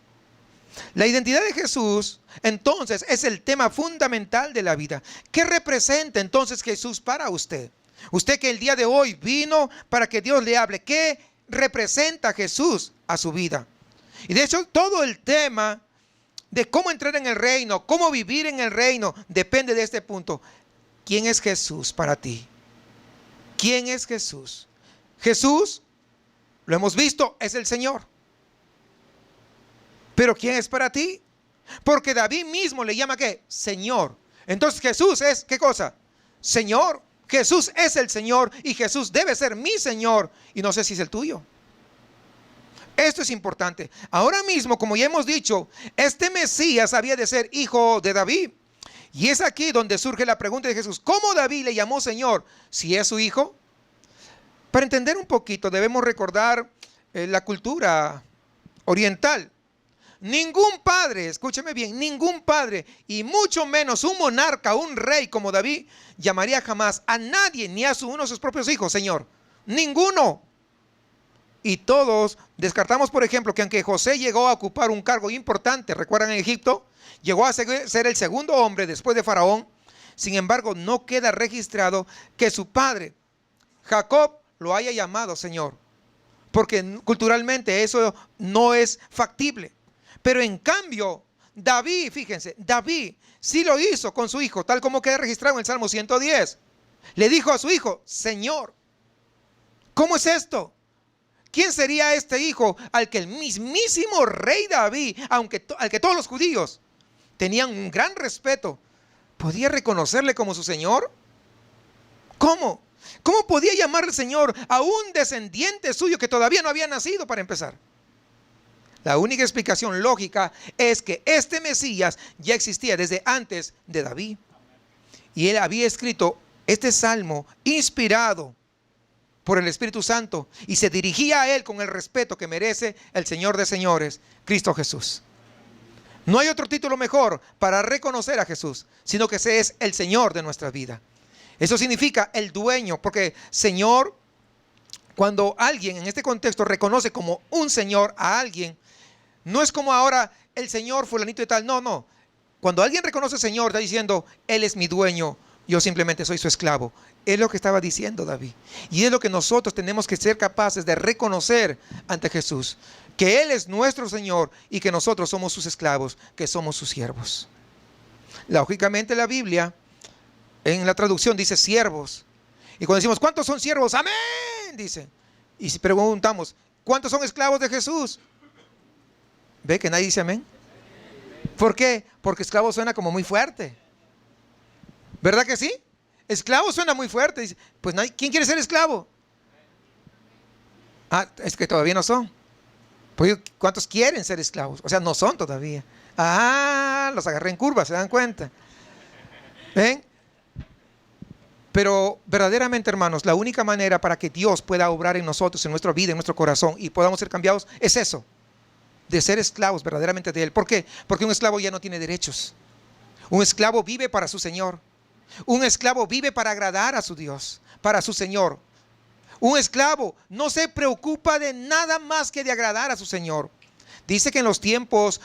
La identidad de Jesús, entonces, es el tema fundamental de la vida. ¿Qué representa entonces Jesús para usted? Usted que el día de hoy vino para que Dios le hable, ¿qué representa Jesús a su vida? Y de hecho, todo el tema de cómo entrar en el reino, cómo vivir en el reino, depende de este punto. ¿Quién es Jesús para ti? ¿Quién es Jesús? Jesús, lo hemos visto, es el Señor. Pero ¿quién es para ti? Porque David mismo le llama ¿qué? Señor. Entonces Jesús es, ¿qué cosa? Señor. Jesús es el Señor y Jesús debe ser mi Señor. Y no sé si es el tuyo. Esto es importante. Ahora mismo, como ya hemos dicho, este Mesías había de ser hijo de David. Y es aquí donde surge la pregunta de Jesús. ¿Cómo David le llamó Señor si es su hijo? Para entender un poquito debemos recordar la cultura oriental. Ningún padre, escúcheme bien, ningún padre y mucho menos un monarca, un rey como David llamaría jamás a nadie ni a uno de sus propios hijos Señor. Ninguno. Y todos descartamos, por ejemplo, que aunque José llegó a ocupar un cargo importante, recuerdan en Egipto, llegó a ser el segundo hombre después de Faraón. Sin embargo, no queda registrado que su padre, Jacob, lo haya llamado Señor, porque culturalmente eso no es factible. Pero en cambio, David, fíjense, David sí lo hizo con su hijo, tal como queda registrado en el Salmo 110. Le dijo a su hijo, Señor. ¿Cómo es esto? ¿Quién sería este hijo al que el mismísimo rey David, al que todos los judíos tenían un gran respeto, podía reconocerle como su Señor? ¿Cómo? ¿Cómo podía llamarle Señor a un descendiente suyo que todavía no había nacido, para empezar? La única explicación lógica es que este Mesías ya existía desde antes de David. Y él había escrito este salmo inspirado por el Espíritu Santo y se dirigía a él con el respeto que merece el Señor de señores, Cristo Jesús. No hay otro título mejor para reconocer a Jesús, sino que ese es el Señor de nuestra vida. Eso significa el dueño, porque Señor, cuando alguien en este contexto reconoce como un Señor a alguien, no es como ahora el Señor fulanito y tal, no. Cuando alguien reconoce Señor, está diciendo, Él es mi dueño, yo simplemente soy su esclavo. Es lo que estaba diciendo David. Y es lo que nosotros tenemos que ser capaces de reconocer ante Jesús. Que Él es nuestro Señor y que nosotros somos sus esclavos, que somos sus siervos. Lógicamente la Biblia, en la traducción dice siervos. Y cuando decimos, ¿cuántos son siervos? Amén, dice. Y si preguntamos, ¿cuántos son esclavos de Jesús? ¿Ve que nadie dice amén? ¿Por qué? Porque esclavo suena como muy fuerte. ¿Verdad que sí? Esclavo suena muy fuerte. Dice, pues nadie, ¿quién quiere ser esclavo? Ah, es que todavía no son. Pues, ¿cuántos quieren ser esclavos? O sea, no son todavía. Ah, los agarré en curva, ¿se dan cuenta? ¿Ven? Pero verdaderamente, hermanos, la única manera para que Dios pueda obrar en nosotros, en nuestra vida, en nuestro corazón, y podamos ser cambiados, es eso, de ser esclavos verdaderamente de Él. ¿Por qué? Porque un esclavo ya no tiene derechos. Un esclavo vive para su Señor. Un esclavo vive para agradar a su Dios, para su Señor. Un esclavo no se preocupa de nada más que de agradar a su Señor. Dice que en los tiempos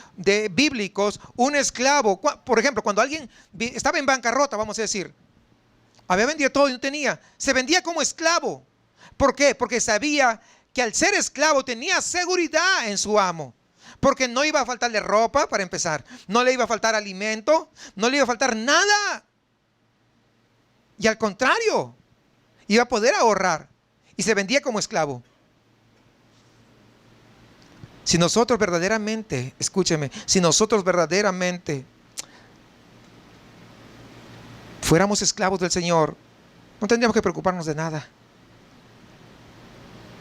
bíblicos, un esclavo, por ejemplo, cuando alguien estaba en bancarrota, vamos a decir, había vendido todo y no tenía, se vendía como esclavo. ¿Por qué? Porque sabía que al ser esclavo tenía seguridad en su amo. Porque no iba a faltarle ropa, para empezar. No le iba a faltar alimento, no le iba a faltar nada. Y al contrario, iba a poder ahorrar. Y se vendía como esclavo. Si nosotros verdaderamente, escúcheme, si nosotros verdaderamente fuéramos esclavos del Señor, no tendríamos que preocuparnos de nada.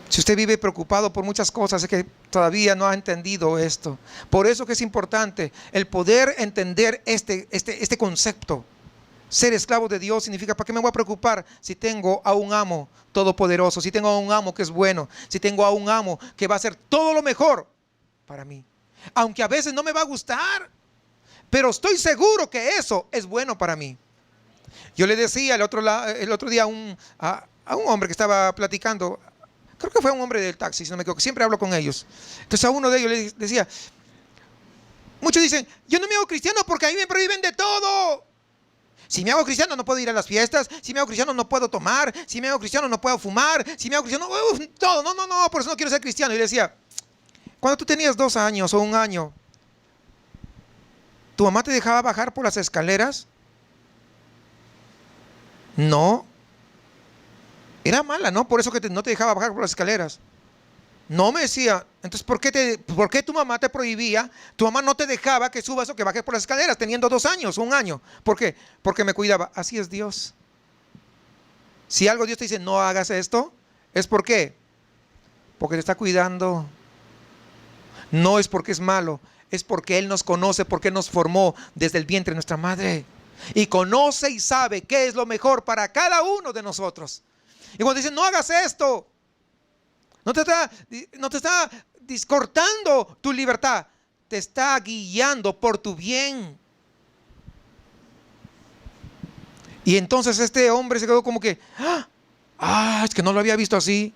Si usted vive preocupado por muchas cosas, es que todavía no ha entendido esto. Por eso que es importante el poder entender este concepto. Ser esclavo de Dios significa, ¿para qué me voy a preocupar si tengo a un amo todopoderoso? Si tengo a un amo que es bueno, si tengo a un amo que va a hacer todo lo mejor para mí. Aunque a veces no me va a gustar, pero estoy seguro que eso es bueno para mí. Yo le decía el otro día a un hombre que estaba platicando, creo que fue un hombre del taxi, si no me equivoco, siempre hablo con ellos. Entonces a uno de ellos le decía, muchos dicen, yo no me hago cristiano porque a mí me prohíben de todo. Si me hago cristiano no puedo ir a las fiestas, si me hago cristiano no puedo tomar, si me hago cristiano no puedo fumar, si me hago cristiano, todo, no, por eso no quiero ser cristiano. Y le decía, cuando tú tenías 2 años o 1 año, ¿tu mamá te dejaba bajar por las escaleras? No. Era mala, ¿no? Por eso que no te dejaba bajar por las escaleras. No, me decía, entonces ¿por qué tu mamá te prohibía? Tu mamá no te dejaba que subas o que bajes por las escaleras teniendo 2 años, 1 año. ¿Por qué? Porque me cuidaba. Así es Dios. Si algo Dios te dice, no hagas esto, ¿es por qué? Porque te está cuidando. No es porque es malo, es porque Él nos conoce, porque Él nos formó desde el vientre de nuestra madre. Y conoce y sabe qué es lo mejor para cada uno de nosotros. Y cuando dicen, no hagas esto, no te está cortando tu libertad, te está guiando por tu bien. Y entonces este hombre se quedó como que, es que no lo había visto así.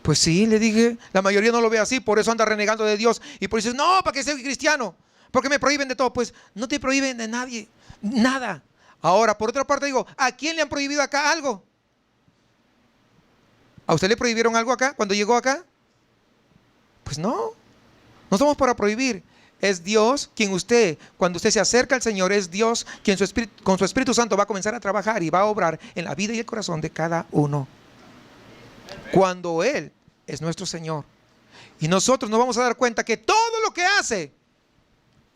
Pues sí, le dije, la mayoría no lo ve así, por eso anda renegando de Dios. Y por eso dice, no, ¿para qué soy cristiano? Porque me prohíben de todo. Pues no te prohíben de nadie, nada. Ahora, por otra parte digo, ¿a quién le han prohibido acá algo? ¿A usted le prohibieron algo acá cuando llegó acá? Pues no, no somos para prohibir. Es Dios quien cuando usted se acerca al Señor, es Dios quien con su Espíritu Santo va a comenzar a trabajar y va a obrar en la vida y el corazón de cada uno. Cuando Él es nuestro Señor. Y nosotros nos vamos a dar cuenta que todo lo que hace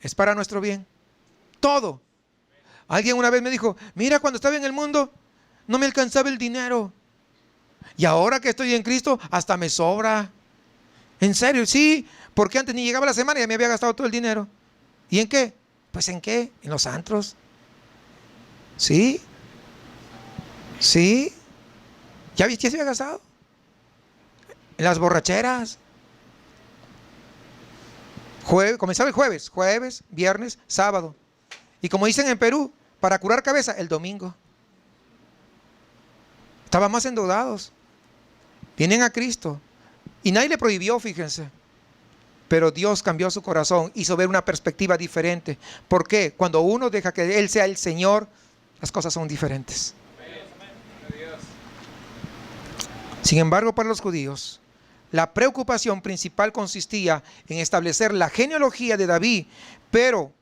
es para nuestro bien. Todo. Alguien una vez me dijo, mira, cuando estaba en el mundo no me alcanzaba el dinero. Y ahora que estoy en Cristo, hasta me sobra. En serio, sí. Porque antes ni llegaba la semana y ya me había gastado todo el dinero. ¿Y en qué? Pues en qué, en los antros. Sí. Sí. ¿Ya viste? ¿Ya se había gastado? En las borracheras. Comenzaba el jueves, viernes, sábado. Y como dicen en Perú, para curar cabeza, el domingo. Estaban más endeudados. Vienen a Cristo. Y nadie le prohibió, fíjense. Pero Dios cambió su corazón, hizo ver una perspectiva diferente. ¿Por qué? Cuando uno deja que Él sea el Señor, las cosas son diferentes. Sin embargo, para los judíos, la preocupación principal consistía en establecer la genealogía de David, pero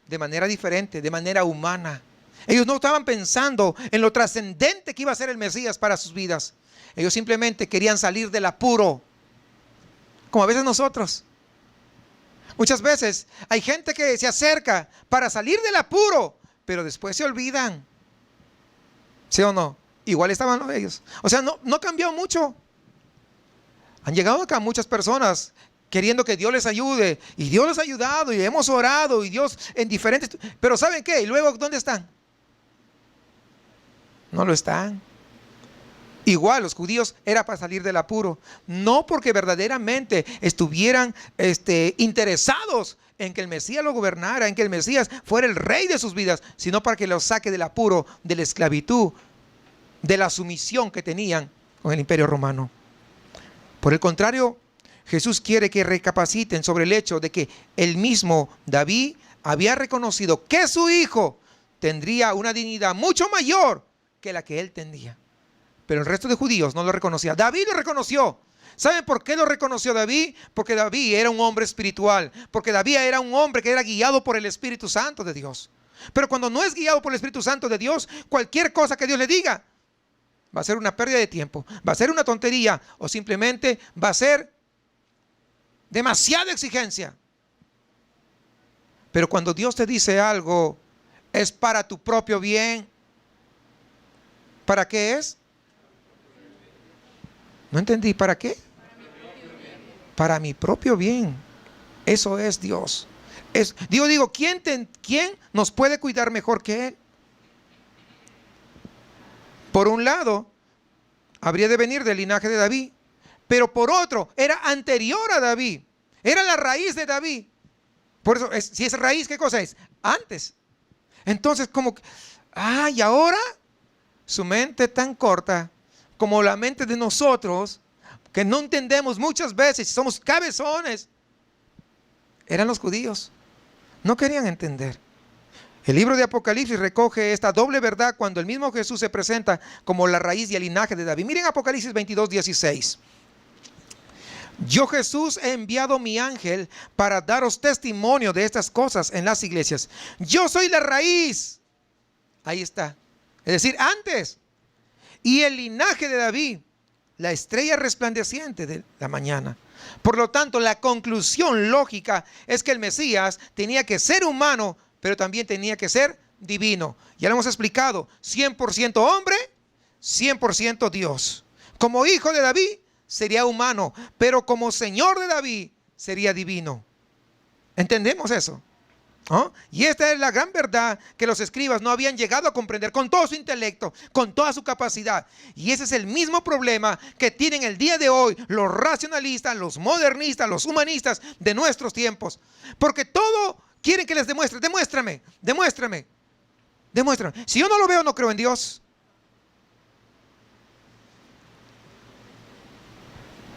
de manera diferente, de manera humana. Ellos no estaban pensando en lo trascendente que iba a ser el Mesías para sus vidas. Ellos simplemente querían salir del apuro, como a veces nosotros. Muchas veces hay gente que se acerca para salir del apuro, pero después se olvidan. ¿Sí o no? Igual estaban ellos. O sea, no cambió mucho. Han llegado acá muchas personas queriendo que Dios les ayude. Y Dios les ha ayudado y hemos orado y Dios en diferentes... Pero ¿saben qué? ¿Y luego dónde están? No lo están. Igual los judíos era para salir del apuro, no porque verdaderamente estuvieran interesados en que el Mesías lo gobernara, en que el Mesías fuera el rey de sus vidas, sino para que los saque del apuro, de la esclavitud, de la sumisión que tenían con el Imperio Romano. Por el contrario, Jesús quiere que recapaciten sobre el hecho de que el mismo David había reconocido que su hijo tendría una dignidad mucho mayor que la que él tenía. Pero el resto de judíos no lo reconocía. David lo reconoció. ¿Saben por qué lo reconoció David? Porque David era un hombre espiritual. Porque David era un hombre que era guiado por el Espíritu Santo de Dios. Pero cuando no es guiado por el Espíritu Santo de Dios, cualquier cosa que Dios le diga va a ser una pérdida de tiempo, va a ser una tontería o simplemente va a ser demasiada exigencia. Pero cuando Dios te dice algo, es para tu propio bien. ¿Para qué es? No entendí, ¿para qué? Para mi propio bien. Eso es Dios. Digo, ¿quién nos puede cuidar mejor que Él? Por un lado, habría de venir del linaje de David, pero por otro, era anterior a David. Era la raíz de David. Por eso, si es raíz, ¿qué cosa es? Antes. Entonces, y ahora, su mente tan corta como la mente de nosotros, que no entendemos muchas veces, somos cabezones. Eran los judíos. No querían entender. El libro de Apocalipsis recoge esta doble verdad cuando el mismo Jesús se presenta como la raíz y el linaje de David. Miren Apocalipsis 22:16. Yo, Jesús, he enviado mi ángel para daros testimonio de estas cosas en las iglesias. Yo soy la raíz. Ahí está. Es decir, antes. Y el linaje de David, la estrella resplandeciente de la mañana. Por lo tanto, la conclusión lógica es que el Mesías tenía que ser humano, pero también tenía que ser divino. Ya lo hemos explicado, 100% hombre, 100% Dios. Como hijo de David, sería humano, pero como Señor de David, sería divino. ¿Entendemos eso? ¿Oh? Y esta es la gran verdad que los escribas no habían llegado a comprender con todo su intelecto, con toda su capacidad. Y ese es el mismo problema que tienen el día de hoy los racionalistas, los modernistas, los humanistas de nuestros tiempos. Porque todo quieren que les demuestre. Demuéstrame. Si yo no lo veo, no creo en Dios.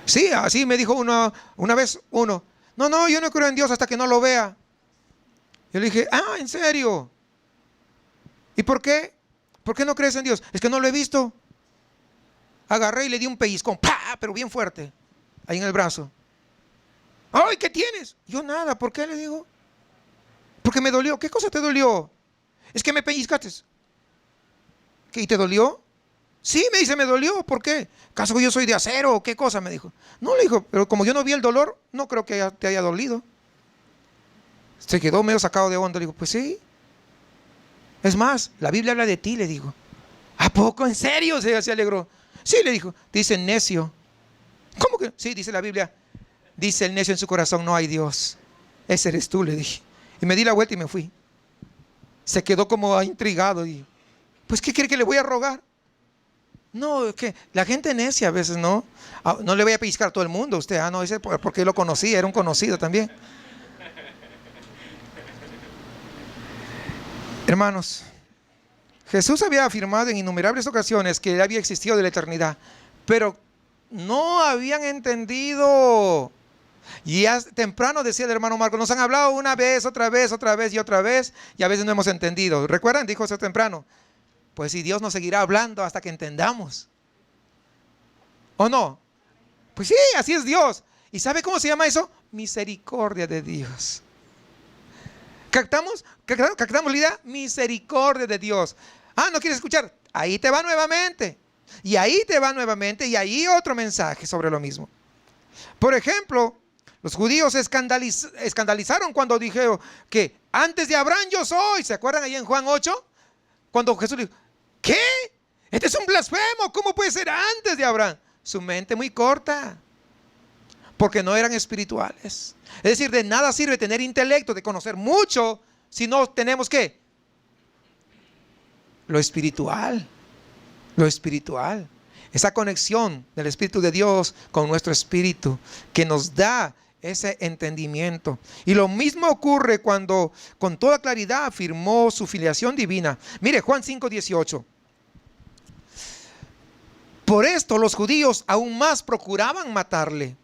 Sí, así me dijo una vez uno. No, no, yo no creo en Dios hasta que no lo vea. Yo le dije, ¿en serio? ¿Y por qué? ¿Por qué no crees en Dios? Es que no lo he visto. Agarré y le di un pellizcón, ¡pah! Pero bien fuerte, ahí en el brazo. ¡Ay, qué tienes! Yo nada, ¿por qué le digo? Porque me dolió. ¿Qué cosa te dolió? Es que me pellizcaste. ¿Qué? ¿Y te dolió? Sí, me dice, me dolió. ¿Por qué? ¿Acaso yo soy de acero o qué cosa? Me dijo. No, le dijo, pero como yo no vi el dolor, no creo que te haya dolido. Se quedó medio sacado de onda. Le digo, pues sí. Es más, la Biblia habla de ti, le digo. ¿A poco? ¿En serio? Se alegró. Sí, le dijo. Dice necio. ¿Cómo que? Sí, dice la Biblia. Dice el necio en su corazón, no hay Dios. Ese eres tú, le dije. Y me di la vuelta y me fui. Se quedó como intrigado. Y, pues, ¿qué quiere que le voy a rogar? No, es que la gente necia a veces, ¿no? No le voy a pellizcar a todo el mundo a usted. No, ese porque lo conocía, era un conocido también. Hermanos, Jesús había afirmado en innumerables ocasiones que Él había existido de la eternidad, pero no habían entendido. Y ya temprano decía el hermano Marco, nos han hablado una vez, otra vez y otra vez, y a veces no hemos entendido. ¿Recuerdan? Dijo eso temprano. Pues si Dios nos seguirá hablando hasta que entendamos. ¿O no? Pues sí, así es Dios. ¿Y sabe cómo se llama eso? Misericordia de Dios. ¿Captamos? ¿Captamos la idea? Misericordia de Dios. ¿No quieres escuchar? Ahí te va nuevamente. Y ahí te va nuevamente. Y ahí otro mensaje sobre lo mismo. Por ejemplo, los judíos se escandalizaron cuando dijeron que antes de Abraham yo soy. ¿Se acuerdan ahí en Juan 8? Cuando Jesús dijo, ¿qué? Este es un blasfemo. ¿Cómo puede ser antes de Abraham? Su mente muy corta. Porque no eran espirituales. Es decir, de nada sirve tener intelecto, de conocer mucho, si no tenemos ¿qué? Lo espiritual. Lo espiritual. Esa conexión del Espíritu de Dios con nuestro espíritu que nos da ese entendimiento. Y lo mismo ocurre cuando con toda claridad afirmó su filiación divina. Mire, Juan 5:18. Por esto los judíos aún más procuraban matarle,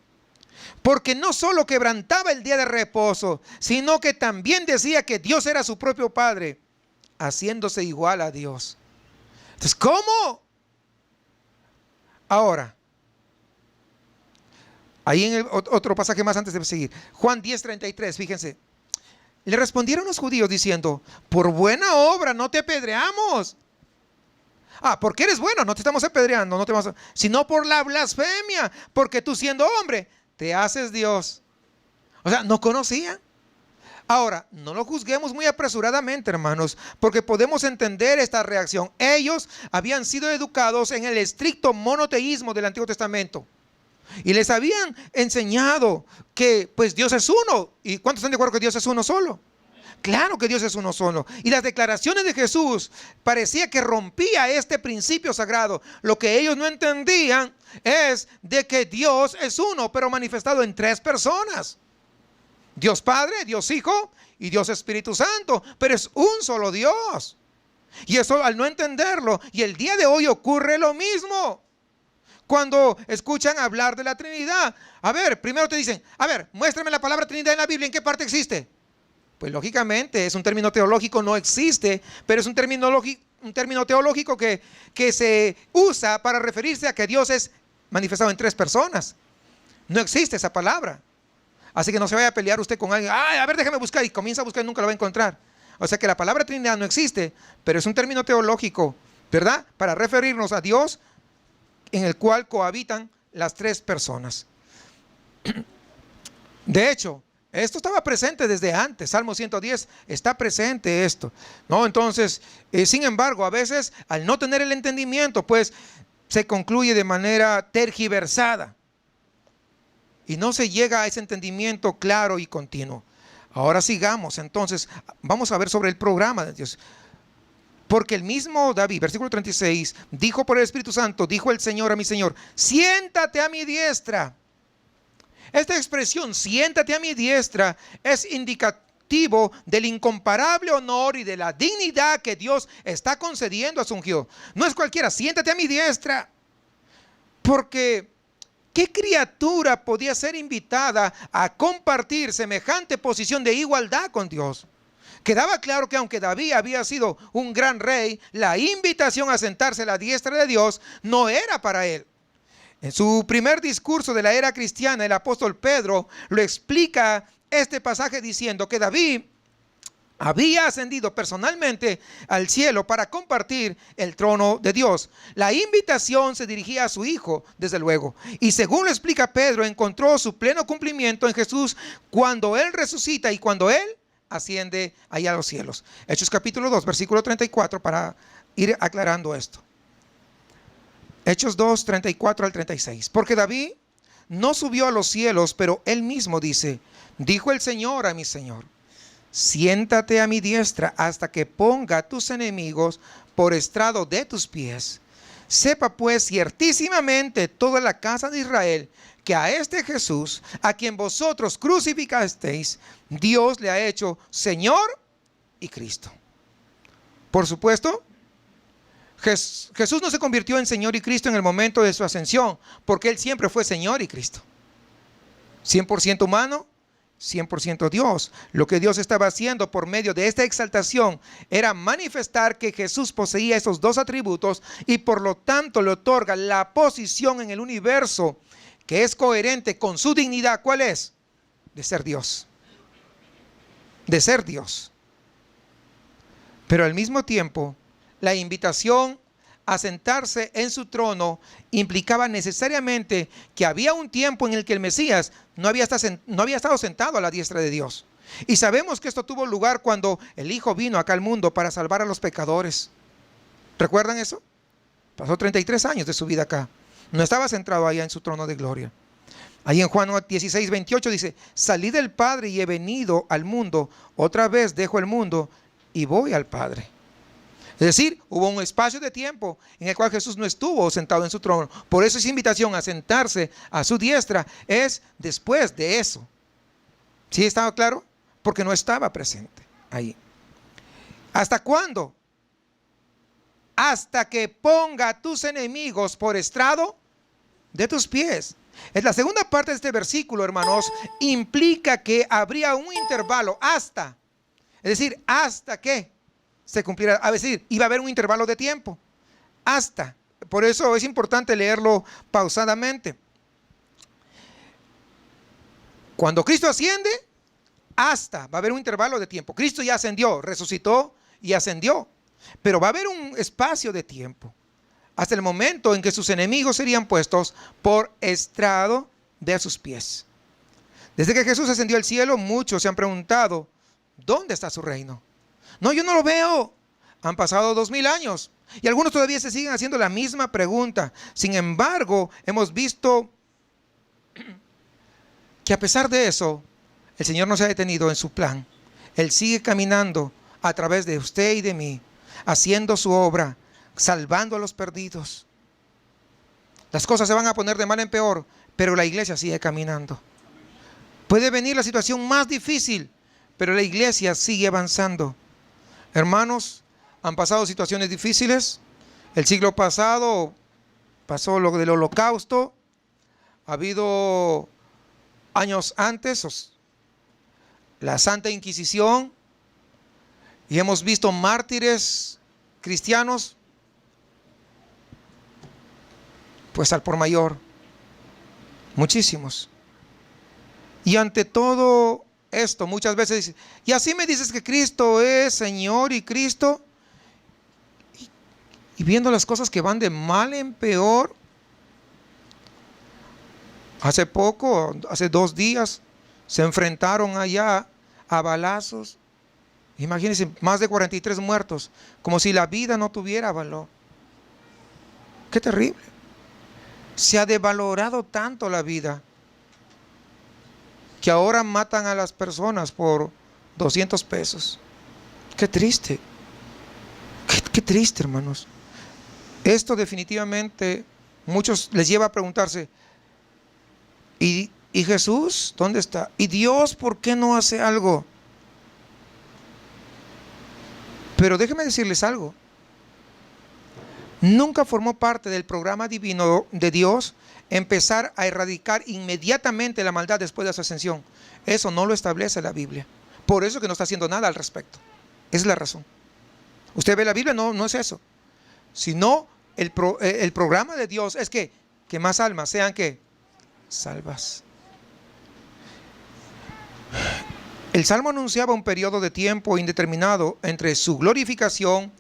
porque no solo quebrantaba el día de reposo, sino que también decía que Dios era su propio Padre, haciéndose igual a Dios. Entonces, ¿cómo? Ahora, ahí en el otro pasaje más antes de seguir, Juan 10:33, fíjense. Le respondieron los judíos diciendo, por buena obra no te apedreamos. Porque eres bueno, no te estamos apedreando, sino por la blasfemia, porque tú siendo hombre, te haces Dios. O sea, no conocían. Ahora, no lo juzguemos muy apresuradamente, hermanos, porque podemos entender esta reacción. Ellos habían sido educados en el estricto monoteísmo del Antiguo Testamento. Y les habían enseñado que pues Dios es uno. ¿Y cuántos están de acuerdo que Dios es uno solo? Claro que Dios es uno solo. Y las declaraciones de Jesús parecía que rompía este principio sagrado. Lo que ellos no entendían es de que Dios es uno, pero manifestado en tres personas. Dios Padre, Dios Hijo y Dios Espíritu Santo. Pero es un solo Dios. Y eso al no entenderlo, y el día de hoy ocurre lo mismo. Cuando escuchan hablar de la Trinidad, a ver, primero te dicen, a ver, muéstrame la palabra Trinidad en la Biblia, ¿en qué parte existe? Pues lógicamente es un término teológico, no existe, pero es un término teológico que se usa para referirse a que Dios es manifestado en tres personas. No existe esa palabra. Así que no se vaya a pelear usted con alguien, a ver, déjame buscar, y comienza a buscar y nunca lo va a encontrar. O sea que la palabra Trinidad no existe, pero es un término teológico, ¿verdad? Para referirnos a Dios en el cual cohabitan las tres personas. De hecho, esto estaba presente desde antes. Salmo 110 está presente esto, ¿no? Entonces, sin embargo, a veces al no tener el entendimiento, pues se concluye de manera tergiversada y no se llega a ese entendimiento claro y continuo. Ahora sigamos, entonces, vamos a ver sobre el programa de Dios. Porque el mismo David, versículo 36, dijo por el Espíritu Santo, dijo el Señor a mi Señor, siéntate a mi diestra. Esta expresión, siéntate a mi diestra, es indicativo del incomparable honor y de la dignidad que Dios está concediendo a su ungido. No es cualquiera, siéntate a mi diestra. Porque ¿Qué criatura podía ser invitada a compartir semejante posición de igualdad con Dios? Quedaba claro que aunque David había sido un gran rey, la invitación a sentarse a la diestra de Dios no era para él. En su primer discurso de la era cristiana, el apóstol Pedro lo explica este pasaje diciendo que David había ascendido personalmente al cielo para compartir el trono de Dios. La invitación se dirigía a su hijo, desde luego. Y según lo explica Pedro, encontró su pleno cumplimiento en Jesús cuando Él resucita y cuando Él asciende allá a los cielos. Hechos capítulo 2, versículo 34, para ir aclarando esto. Hechos 2, 34 al 36. Porque David no subió a los cielos, pero él mismo dice: dijo el Señor a mi Señor, siéntate a mi diestra hasta que ponga a tus enemigos por estrado de tus pies. Sepa pues ciertísimamente toda la casa de Israel que a este Jesús, a quien vosotros crucificasteis, Dios le ha hecho Señor y Cristo. Por supuesto, Jesús no se convirtió en Señor y Cristo en el momento de su ascensión, porque Él siempre fue Señor y Cristo. 100% humano, 100% Dios. Lo que Dios estaba haciendo por medio de esta exaltación era manifestar que Jesús poseía esos dos atributos y por lo tanto le otorga la posición en el universo que es coherente con su dignidad. ¿Cuál es? De ser Dios. De ser Dios. Pero al mismo tiempo, la invitación a sentarse en su trono implicaba necesariamente que había un tiempo en el que el Mesías no había estado sentado a la diestra de Dios. Y sabemos que esto tuvo lugar cuando el Hijo vino acá al mundo para salvar a los pecadores. ¿Recuerdan eso? Pasó 33 años de su vida acá. No estaba centrado allá en su trono de gloria. Ahí en Juan 16, 28 dice: salí del Padre y he venido al mundo. Otra vez dejo el mundo y voy al Padre. Es decir, hubo un espacio de tiempo en el cual Jesús no estuvo sentado en su trono. Por eso esa invitación a sentarse a su diestra es después de eso. ¿Sí estaba claro? Porque no estaba presente ahí. ¿Hasta cuándo? Hasta que ponga a tus enemigos por estrado de tus pies. En la segunda parte de este versículo, hermanos, implica que habría un intervalo hasta. Es decir, hasta que se cumpliera. Es decir, iba a haber un intervalo de tiempo. Hasta. Por eso es importante leerlo pausadamente. Cuando Cristo asciende, hasta. Va a haber un intervalo de tiempo. Cristo ya ascendió, resucitó y ascendió. Pero va a haber un espacio de tiempo hasta el momento en que sus enemigos serían puestos por estrado de sus pies. Desde que Jesús ascendió al cielo, muchos se han preguntado: ¿dónde está su reino? No, yo no lo veo. Han pasado 2000 años y algunos todavía se siguen haciendo la misma pregunta. Sin embargo, hemos visto que a pesar de eso, el Señor no se ha detenido en su plan. Él sigue caminando a través de usted y de mí, haciendo su obra, salvando a los perdidos. Las cosas se van a poner de mal en peor, pero la iglesia sigue caminando. Puede venir la situación más difícil, pero la iglesia sigue avanzando. Hermanos, han pasado situaciones difíciles. El siglo pasado pasó lo del Holocausto. Ha habido años antes la Santa Inquisición, y hemos visto mártires cristianos, pues al por mayor, muchísimos. Y ante todo esto, muchas veces dicen: y así me dices que Cristo es Señor y Cristo, y viendo las cosas que van de mal en peor. Hace poco, hace 2 días, se enfrentaron allá a balazos. Imagínense, más de 43 muertos, como si la vida no tuviera valor. Qué terrible. Se ha devalorado tanto la vida que ahora matan a las personas por 200 pesos. Qué triste. Qué triste, hermanos. Esto definitivamente muchos les lleva a preguntarse: ¿y Jesús dónde está? ¿Y Dios por qué no hace algo? Pero déjenme decirles algo. Nunca formó parte del programa divino de Dios empezar a erradicar inmediatamente la maldad después de su ascensión. Eso no lo establece la Biblia. Por eso que no está haciendo nada al respecto. Esa es la razón. Usted ve la Biblia, no es eso. Sino el programa de Dios es que más almas sean que salvas. El Salmo anunciaba un periodo de tiempo indeterminado entre su glorificación,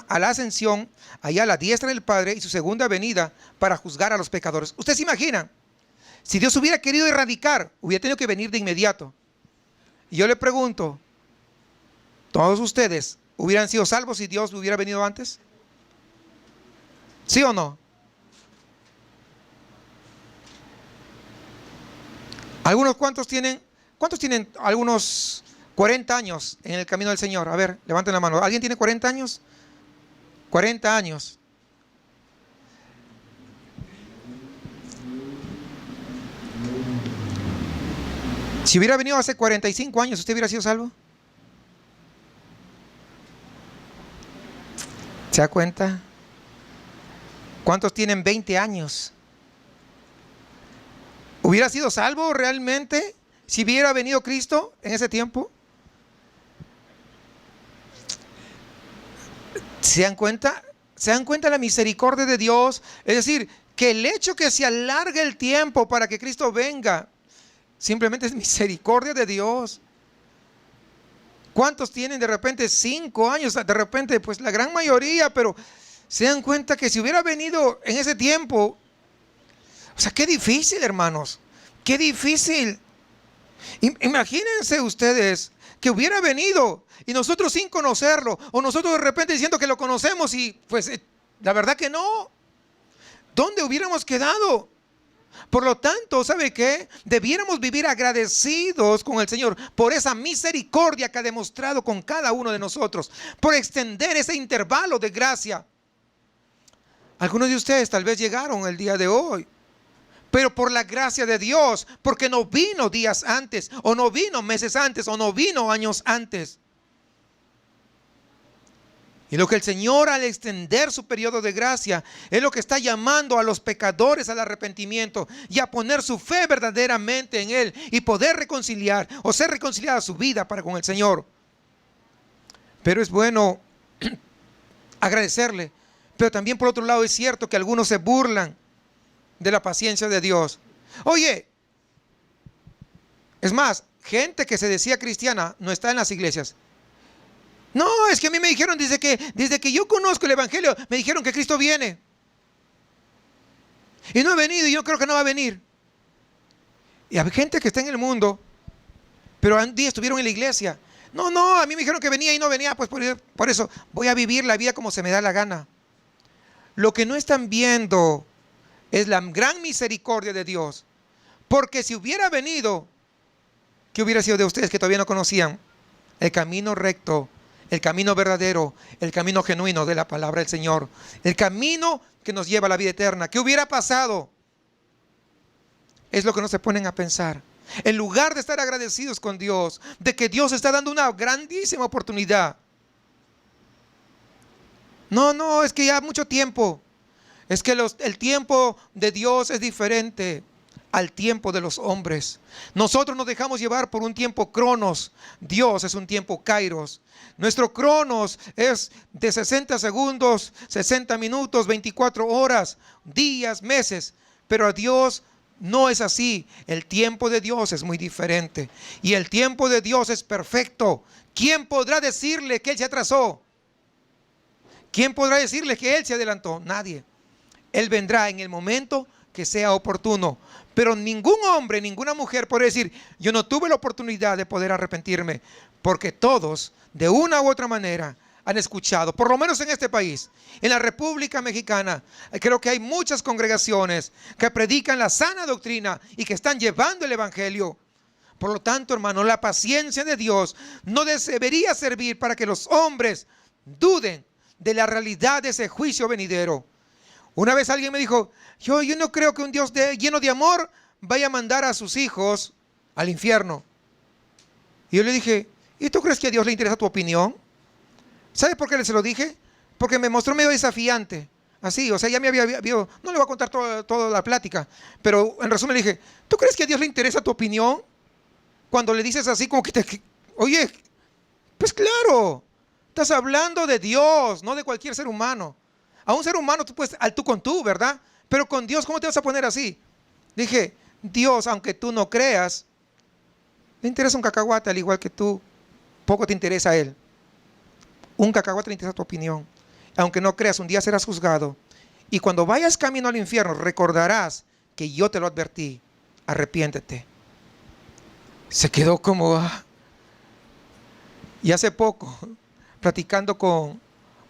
a la ascensión, allá a la diestra del Padre, y su segunda venida para juzgar a los pecadores. ¿Usted se imagina? Si Dios hubiera querido erradicar, hubiera tenido que venir de inmediato. Y yo le pregunto, ¿todos ustedes hubieran sido salvos si Dios hubiera venido antes? ¿Sí o no? ¿Cuántos tienen algunos 40 años en el camino del Señor? A ver, levanten la mano. ¿Alguien tiene 40 años? 40 años. Si hubiera venido hace 45 años, ¿usted hubiera sido salvo? ¿Se da cuenta? ¿Cuántos tienen 20 años? ¿Hubiera sido salvo realmente si hubiera venido Cristo en ese tiempo? ¿Se dan cuenta? ¿Se dan cuenta la misericordia de Dios? Es decir, que el hecho que se alargue el tiempo para que Cristo venga, simplemente es misericordia de Dios. ¿Cuántos tienen de repente 5 años? De repente, pues la gran mayoría, pero se dan cuenta que si hubiera venido en ese tiempo, o sea, qué difícil, hermanos, qué difícil. Imagínense ustedes que hubiera venido y nosotros sin conocerlo, o nosotros de repente diciendo que lo conocemos y pues la verdad que no. ¿Dónde hubiéramos quedado? Por lo tanto, ¿sabe qué? Debiéramos vivir agradecidos con el Señor por esa misericordia que ha demostrado con cada uno de nosotros, por extender ese intervalo de gracia. Algunos de ustedes tal vez llegaron el día de hoy, pero por la gracia de Dios, porque no vino días antes, o no vino meses antes, o no vino años antes. Y lo que el Señor, al extender su periodo de gracia, es lo que está llamando a los pecadores al arrepentimiento y a poner su fe verdaderamente en Él y poder reconciliar o ser reconciliada su vida para con el Señor. Pero es bueno agradecerle. Pero también por otro lado es cierto que algunos se burlan de la paciencia de Dios. Oye, es más, gente que se decía cristiana no está en las iglesias. No, es que a mí me dijeron desde que yo conozco el Evangelio, me dijeron que Cristo viene. Y no ha venido y yo creo que no va a venir. Y hay gente que está en el mundo, pero un día estuvieron en la iglesia. No, a mí me dijeron que venía y no venía, pues por eso voy a vivir la vida como se me da la gana. Lo que no están viendo es la gran misericordia de Dios. Porque si hubiera venido, ¿qué hubiera sido de ustedes que todavía no conocían el camino recto, el camino verdadero, el camino genuino de la palabra del Señor? El camino que nos lleva a la vida eterna. ¿Qué hubiera pasado? Es lo que no se ponen a pensar. En lugar de estar agradecidos con Dios, de que Dios está dando una grandísima oportunidad. No, es que ya mucho tiempo. Es que el tiempo de Dios es diferente al tiempo de los hombres. Nosotros nos dejamos llevar por un tiempo cronos. Dios es un tiempo kairos. Nuestro cronos es de 60 segundos, 60 minutos, 24 horas, días, meses. Pero a Dios no es así. El tiempo de Dios es muy diferente. Y el tiempo de Dios es perfecto. ¿Quién podrá decirle que Él se atrasó? ¿Quién podrá decirle que Él se adelantó? Nadie. Él vendrá en el momento que sea oportuno. Pero ningún hombre, ninguna mujer puede decir, yo no tuve la oportunidad de poder arrepentirme. Porque todos, de una u otra manera, han escuchado, por lo menos en este país, en la República Mexicana, creo que hay muchas congregaciones que predican la sana doctrina y que están llevando el Evangelio. Por lo tanto, hermano, la paciencia de Dios no debería servir para que los hombres duden de la realidad de ese juicio venidero. Una vez alguien me dijo, yo no creo que un Dios lleno de amor vaya a mandar a sus hijos al infierno. Y yo le dije, ¿y tú crees que a Dios le interesa tu opinión? ¿Sabes por qué se lo dije? porque me mostró medio desafiante. Así, o sea, ya me había, no le voy a contar toda la plática, pero en resumen le dije, ¿tú crees que a Dios le interesa tu opinión? Cuando le dices así como oye, pues claro, estás hablando de Dios, no de cualquier ser humano. A un ser humano tú puedes al tú con tú, ¿verdad? Pero con Dios, ¿cómo te vas a poner así? Dije, Dios, aunque tú no creas, le interesa un cacahuate al igual que tú. Poco te interesa a Él. Un cacahuate le interesa tu opinión. Aunque no creas, un día serás juzgado. Y cuando vayas camino al infierno, recordarás que yo te lo advertí. Arrepiéntete. Se quedó como... Y hace poco, platicando con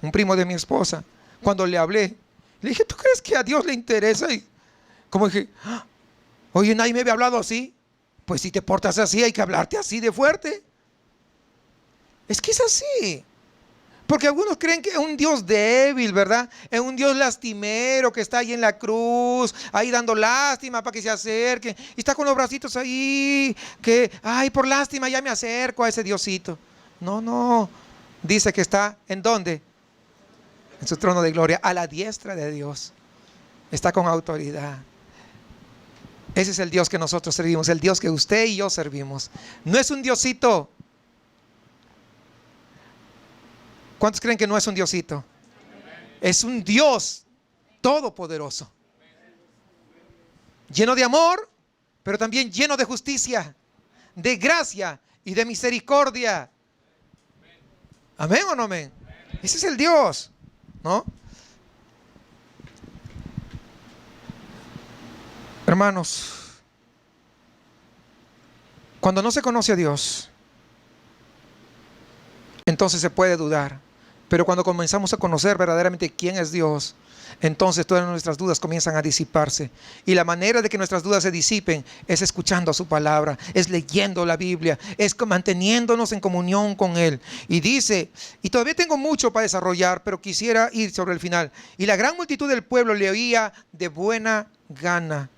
un primo de mi esposa, cuando le hablé, le dije, ¿tú crees que a Dios le interesa? Y como dije, oye, nadie me había hablado así. Pues si te portas así, hay que hablarte así de fuerte. Es que es así. Porque algunos creen que es un Dios débil, ¿verdad? Es un Dios lastimero que está ahí en la cruz, ahí dando lástima para que se acerquen. Y está con los bracitos ahí, que, ay, por lástima ya me acerco a ese Diosito. No, no. Dice que está, ¿en dónde? En su trono de gloria, a la diestra de Dios. Está con autoridad. Ese es el Dios que nosotros servimos, el Dios que usted y yo servimos. No es un Diosito. ¿Cuántos creen que no es un Diosito? Es un Dios todopoderoso. Lleno de amor, pero también lleno de justicia, de gracia y de misericordia. ¿Amén o no amén? Ese es el Dios, ¿no? Hermanos, cuando no se conoce a Dios, entonces se puede dudar. Pero cuando comenzamos a conocer verdaderamente quién es Dios, entonces todas nuestras dudas comienzan a disiparse. Y la manera de que nuestras dudas se disipen es escuchando su palabra, es leyendo la Biblia, es manteniéndonos en comunión con Él. Y dice, y todavía tengo mucho para desarrollar, pero quisiera ir sobre el final. Y la gran multitud del pueblo le oía de buena gana.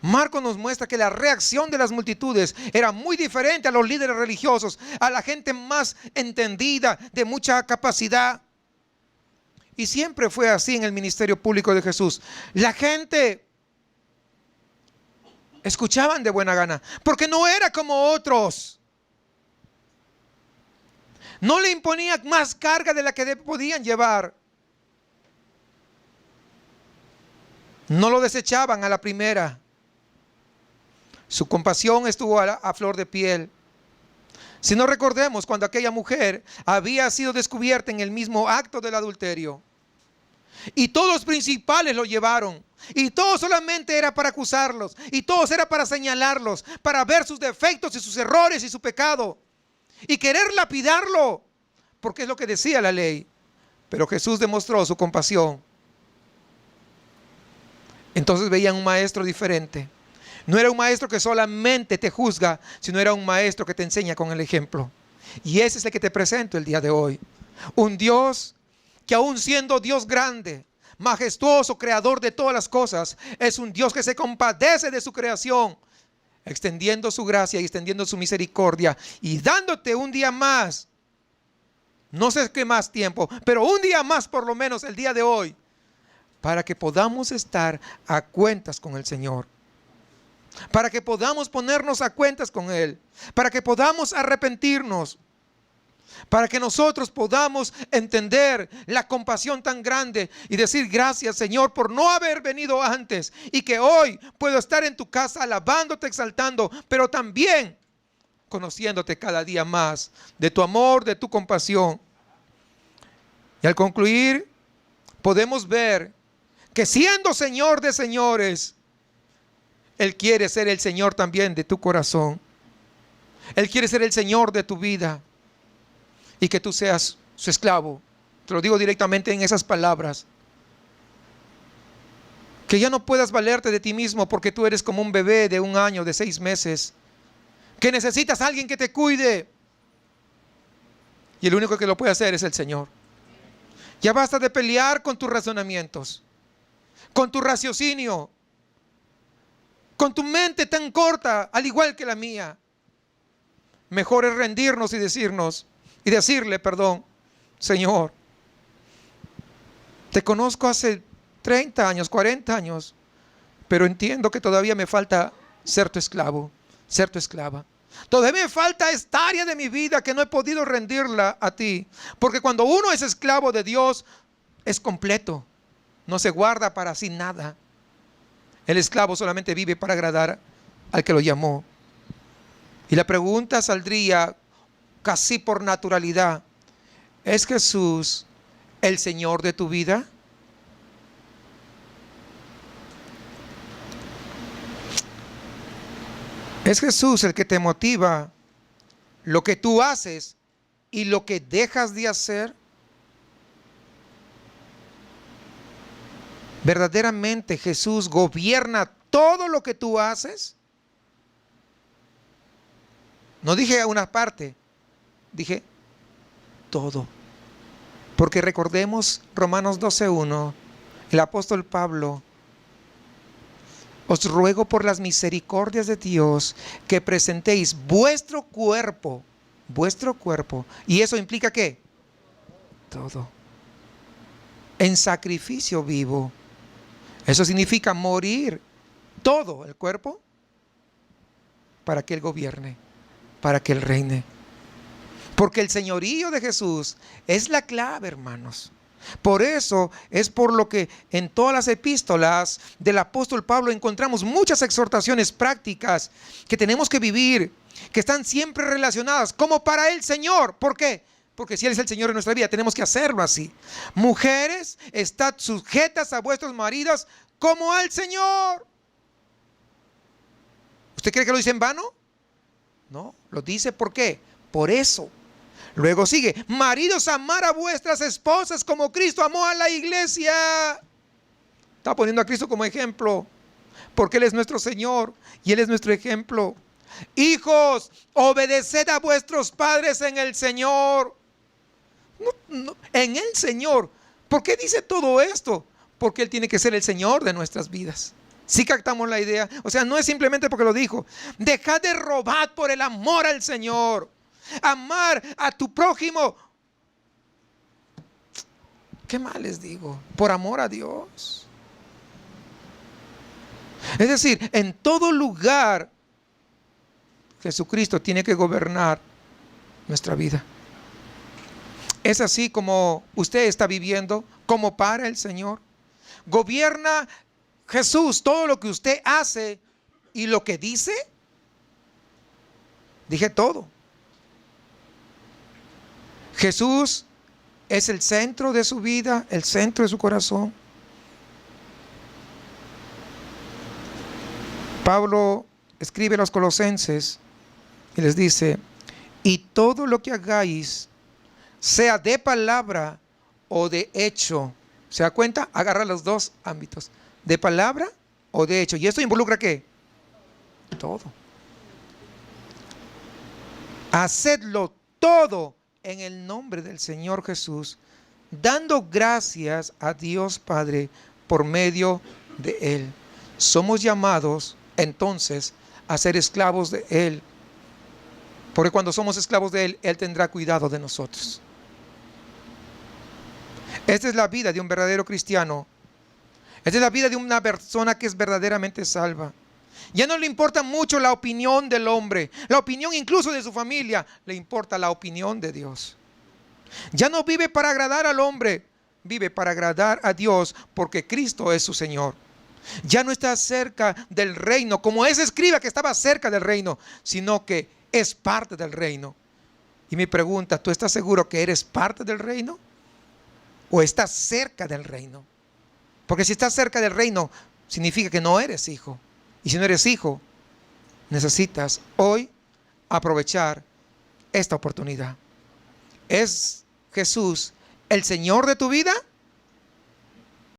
Marcos nos muestra que la reacción de las multitudes era muy diferente a los líderes religiosos, a la gente más entendida, de mucha capacidad. Y siempre fue así en el ministerio público de Jesús. La gente escuchaban de buena gana, porque no era como otros. No le imponía más carga de la que podían llevar. No lo desechaban a la primera. Su compasión estuvo a flor de piel. Si no recordemos cuando aquella mujer había sido descubierta en el mismo acto del adulterio. Y todos los principales lo llevaron. Y todo solamente era para acusarlos. Y todos era para señalarlos. Para ver sus defectos y sus errores y su pecado. Y querer lapidarlo. Porque es lo que decía la ley. Pero Jesús demostró su compasión. Entonces veían un maestro diferente. No era un maestro que solamente te juzga, sino era un maestro que te enseña con el ejemplo. Y ese es el que te presento el día de hoy. Un Dios que aún siendo Dios grande, majestuoso, creador de todas las cosas, es un Dios que se compadece de su creación, extendiendo su gracia y extendiendo su misericordia y dándote un día más, no sé qué más tiempo, pero un día más por lo menos el día de hoy, para que podamos estar a cuentas con el Señor. Para que podamos ponernos a cuentas con Él, para que podamos arrepentirnos, para que nosotros podamos entender la compasión tan grande y decir gracias, Señor, por no haber venido antes y que hoy puedo estar en tu casa alabándote, exaltando, pero también conociéndote cada día más de tu amor, de tu compasión. Y al concluir, podemos ver que siendo Señor de señores, Él quiere ser el Señor también de tu corazón. Él quiere ser el Señor de tu vida y que tú seas su esclavo. Te lo digo directamente en esas palabras. Que ya no puedas valerte de ti mismo porque tú eres como un bebé de 1 año, de 6 meses. Que necesitas a alguien que te cuide. Y el único que lo puede hacer es el Señor. Ya basta de pelear con tus razonamientos, con tu raciocinio, con tu mente tan corta, al igual que la mía. Mejor es rendirnos y decirle, Señor, Te conozco hace 30 años, 40 años, pero entiendo que todavía me falta ser tu esclavo, ser tu esclava. Todavía me falta esta área de mi vida que no he podido rendirla a ti. Porque cuando uno es esclavo de Dios, es completo. No se guarda para sí nada. El esclavo solamente vive para agradar al que lo llamó. Y la pregunta saldría casi por naturalidad: ¿es Jesús el Señor de tu vida? ¿Es Jesús el que te motiva lo que tú haces y lo que dejas de hacer? ¿Verdaderamente Jesús gobierna todo lo que tú haces? No dije una parte, dije todo. Porque recordemos Romanos 12:1, el apóstol Pablo: os ruego por las misericordias de Dios que presentéis vuestro cuerpo. ¿Y eso implica qué? Todo. En sacrificio vivo. Eso significa morir todo el cuerpo para que Él gobierne, para que Él reine. Porque el señorío de Jesús es la clave, hermanos. Por eso es por lo que en todas las epístolas del apóstol Pablo encontramos muchas exhortaciones prácticas que tenemos que vivir, que están siempre relacionadas como para el Señor. ¿Por qué? Porque si Él es el Señor de nuestra vida, tenemos que hacerlo así. Mujeres, estad sujetas a vuestros maridos como al Señor. ¿Usted cree que lo dice en vano? No, lo dice ¿por qué? Por eso. Luego sigue: maridos, amar a vuestras esposas como Cristo amó a la iglesia. Está poniendo a Cristo como ejemplo, porque Él es nuestro Señor y Él es nuestro ejemplo. Hijos, obedeced a vuestros padres en el Señor. En el Señor. ¿Por qué dice todo esto? Porque Él tiene que ser el Señor de nuestras vidas. ¿Sí captamos la idea? O sea, no es simplemente porque lo dijo. Dejad de robar por el amor al Señor. Amar a tu prójimo. ¿Qué más les digo? Por amor a Dios. Es decir, en todo lugar Jesucristo tiene que gobernar nuestra vida. Es así como usted está viviendo, como para el Señor. ¿Gobierna Jesús todo lo que usted hace y lo que dice? Dije todo. Jesús es el centro de su vida, el centro de su corazón. Pablo escribe a los Colosenses y les dice: y todo lo que hagáis, sea de palabra o de hecho. ¿Se da cuenta? Agarra los dos ámbitos: de palabra o de hecho. ¿Y esto involucra qué? Todo. Hacedlo todo en el nombre del Señor Jesús, dando gracias a Dios Padre por medio de Él. Somos llamados entonces a ser esclavos de Él, porque cuando somos esclavos de Él, Él tendrá cuidado de nosotros. Esta es la vida de un verdadero cristiano. Esta es la vida de una persona que es verdaderamente salva. Ya no le importa mucho la opinión del hombre, la opinión incluso de su familia, le importa la opinión de Dios. Ya no vive para agradar al hombre, vive para agradar a Dios, porque Cristo es su Señor. Ya no está cerca del reino, como ese escriba que estaba cerca del reino, sino que es parte del reino. Y mi pregunta: ¿tú estás seguro que eres parte del reino? ¿O estás cerca del reino? Porque si estás cerca del reino, significa que no eres hijo. Y si no eres hijo, necesitas hoy aprovechar esta oportunidad. ¿Es Jesús el Señor de tu vida?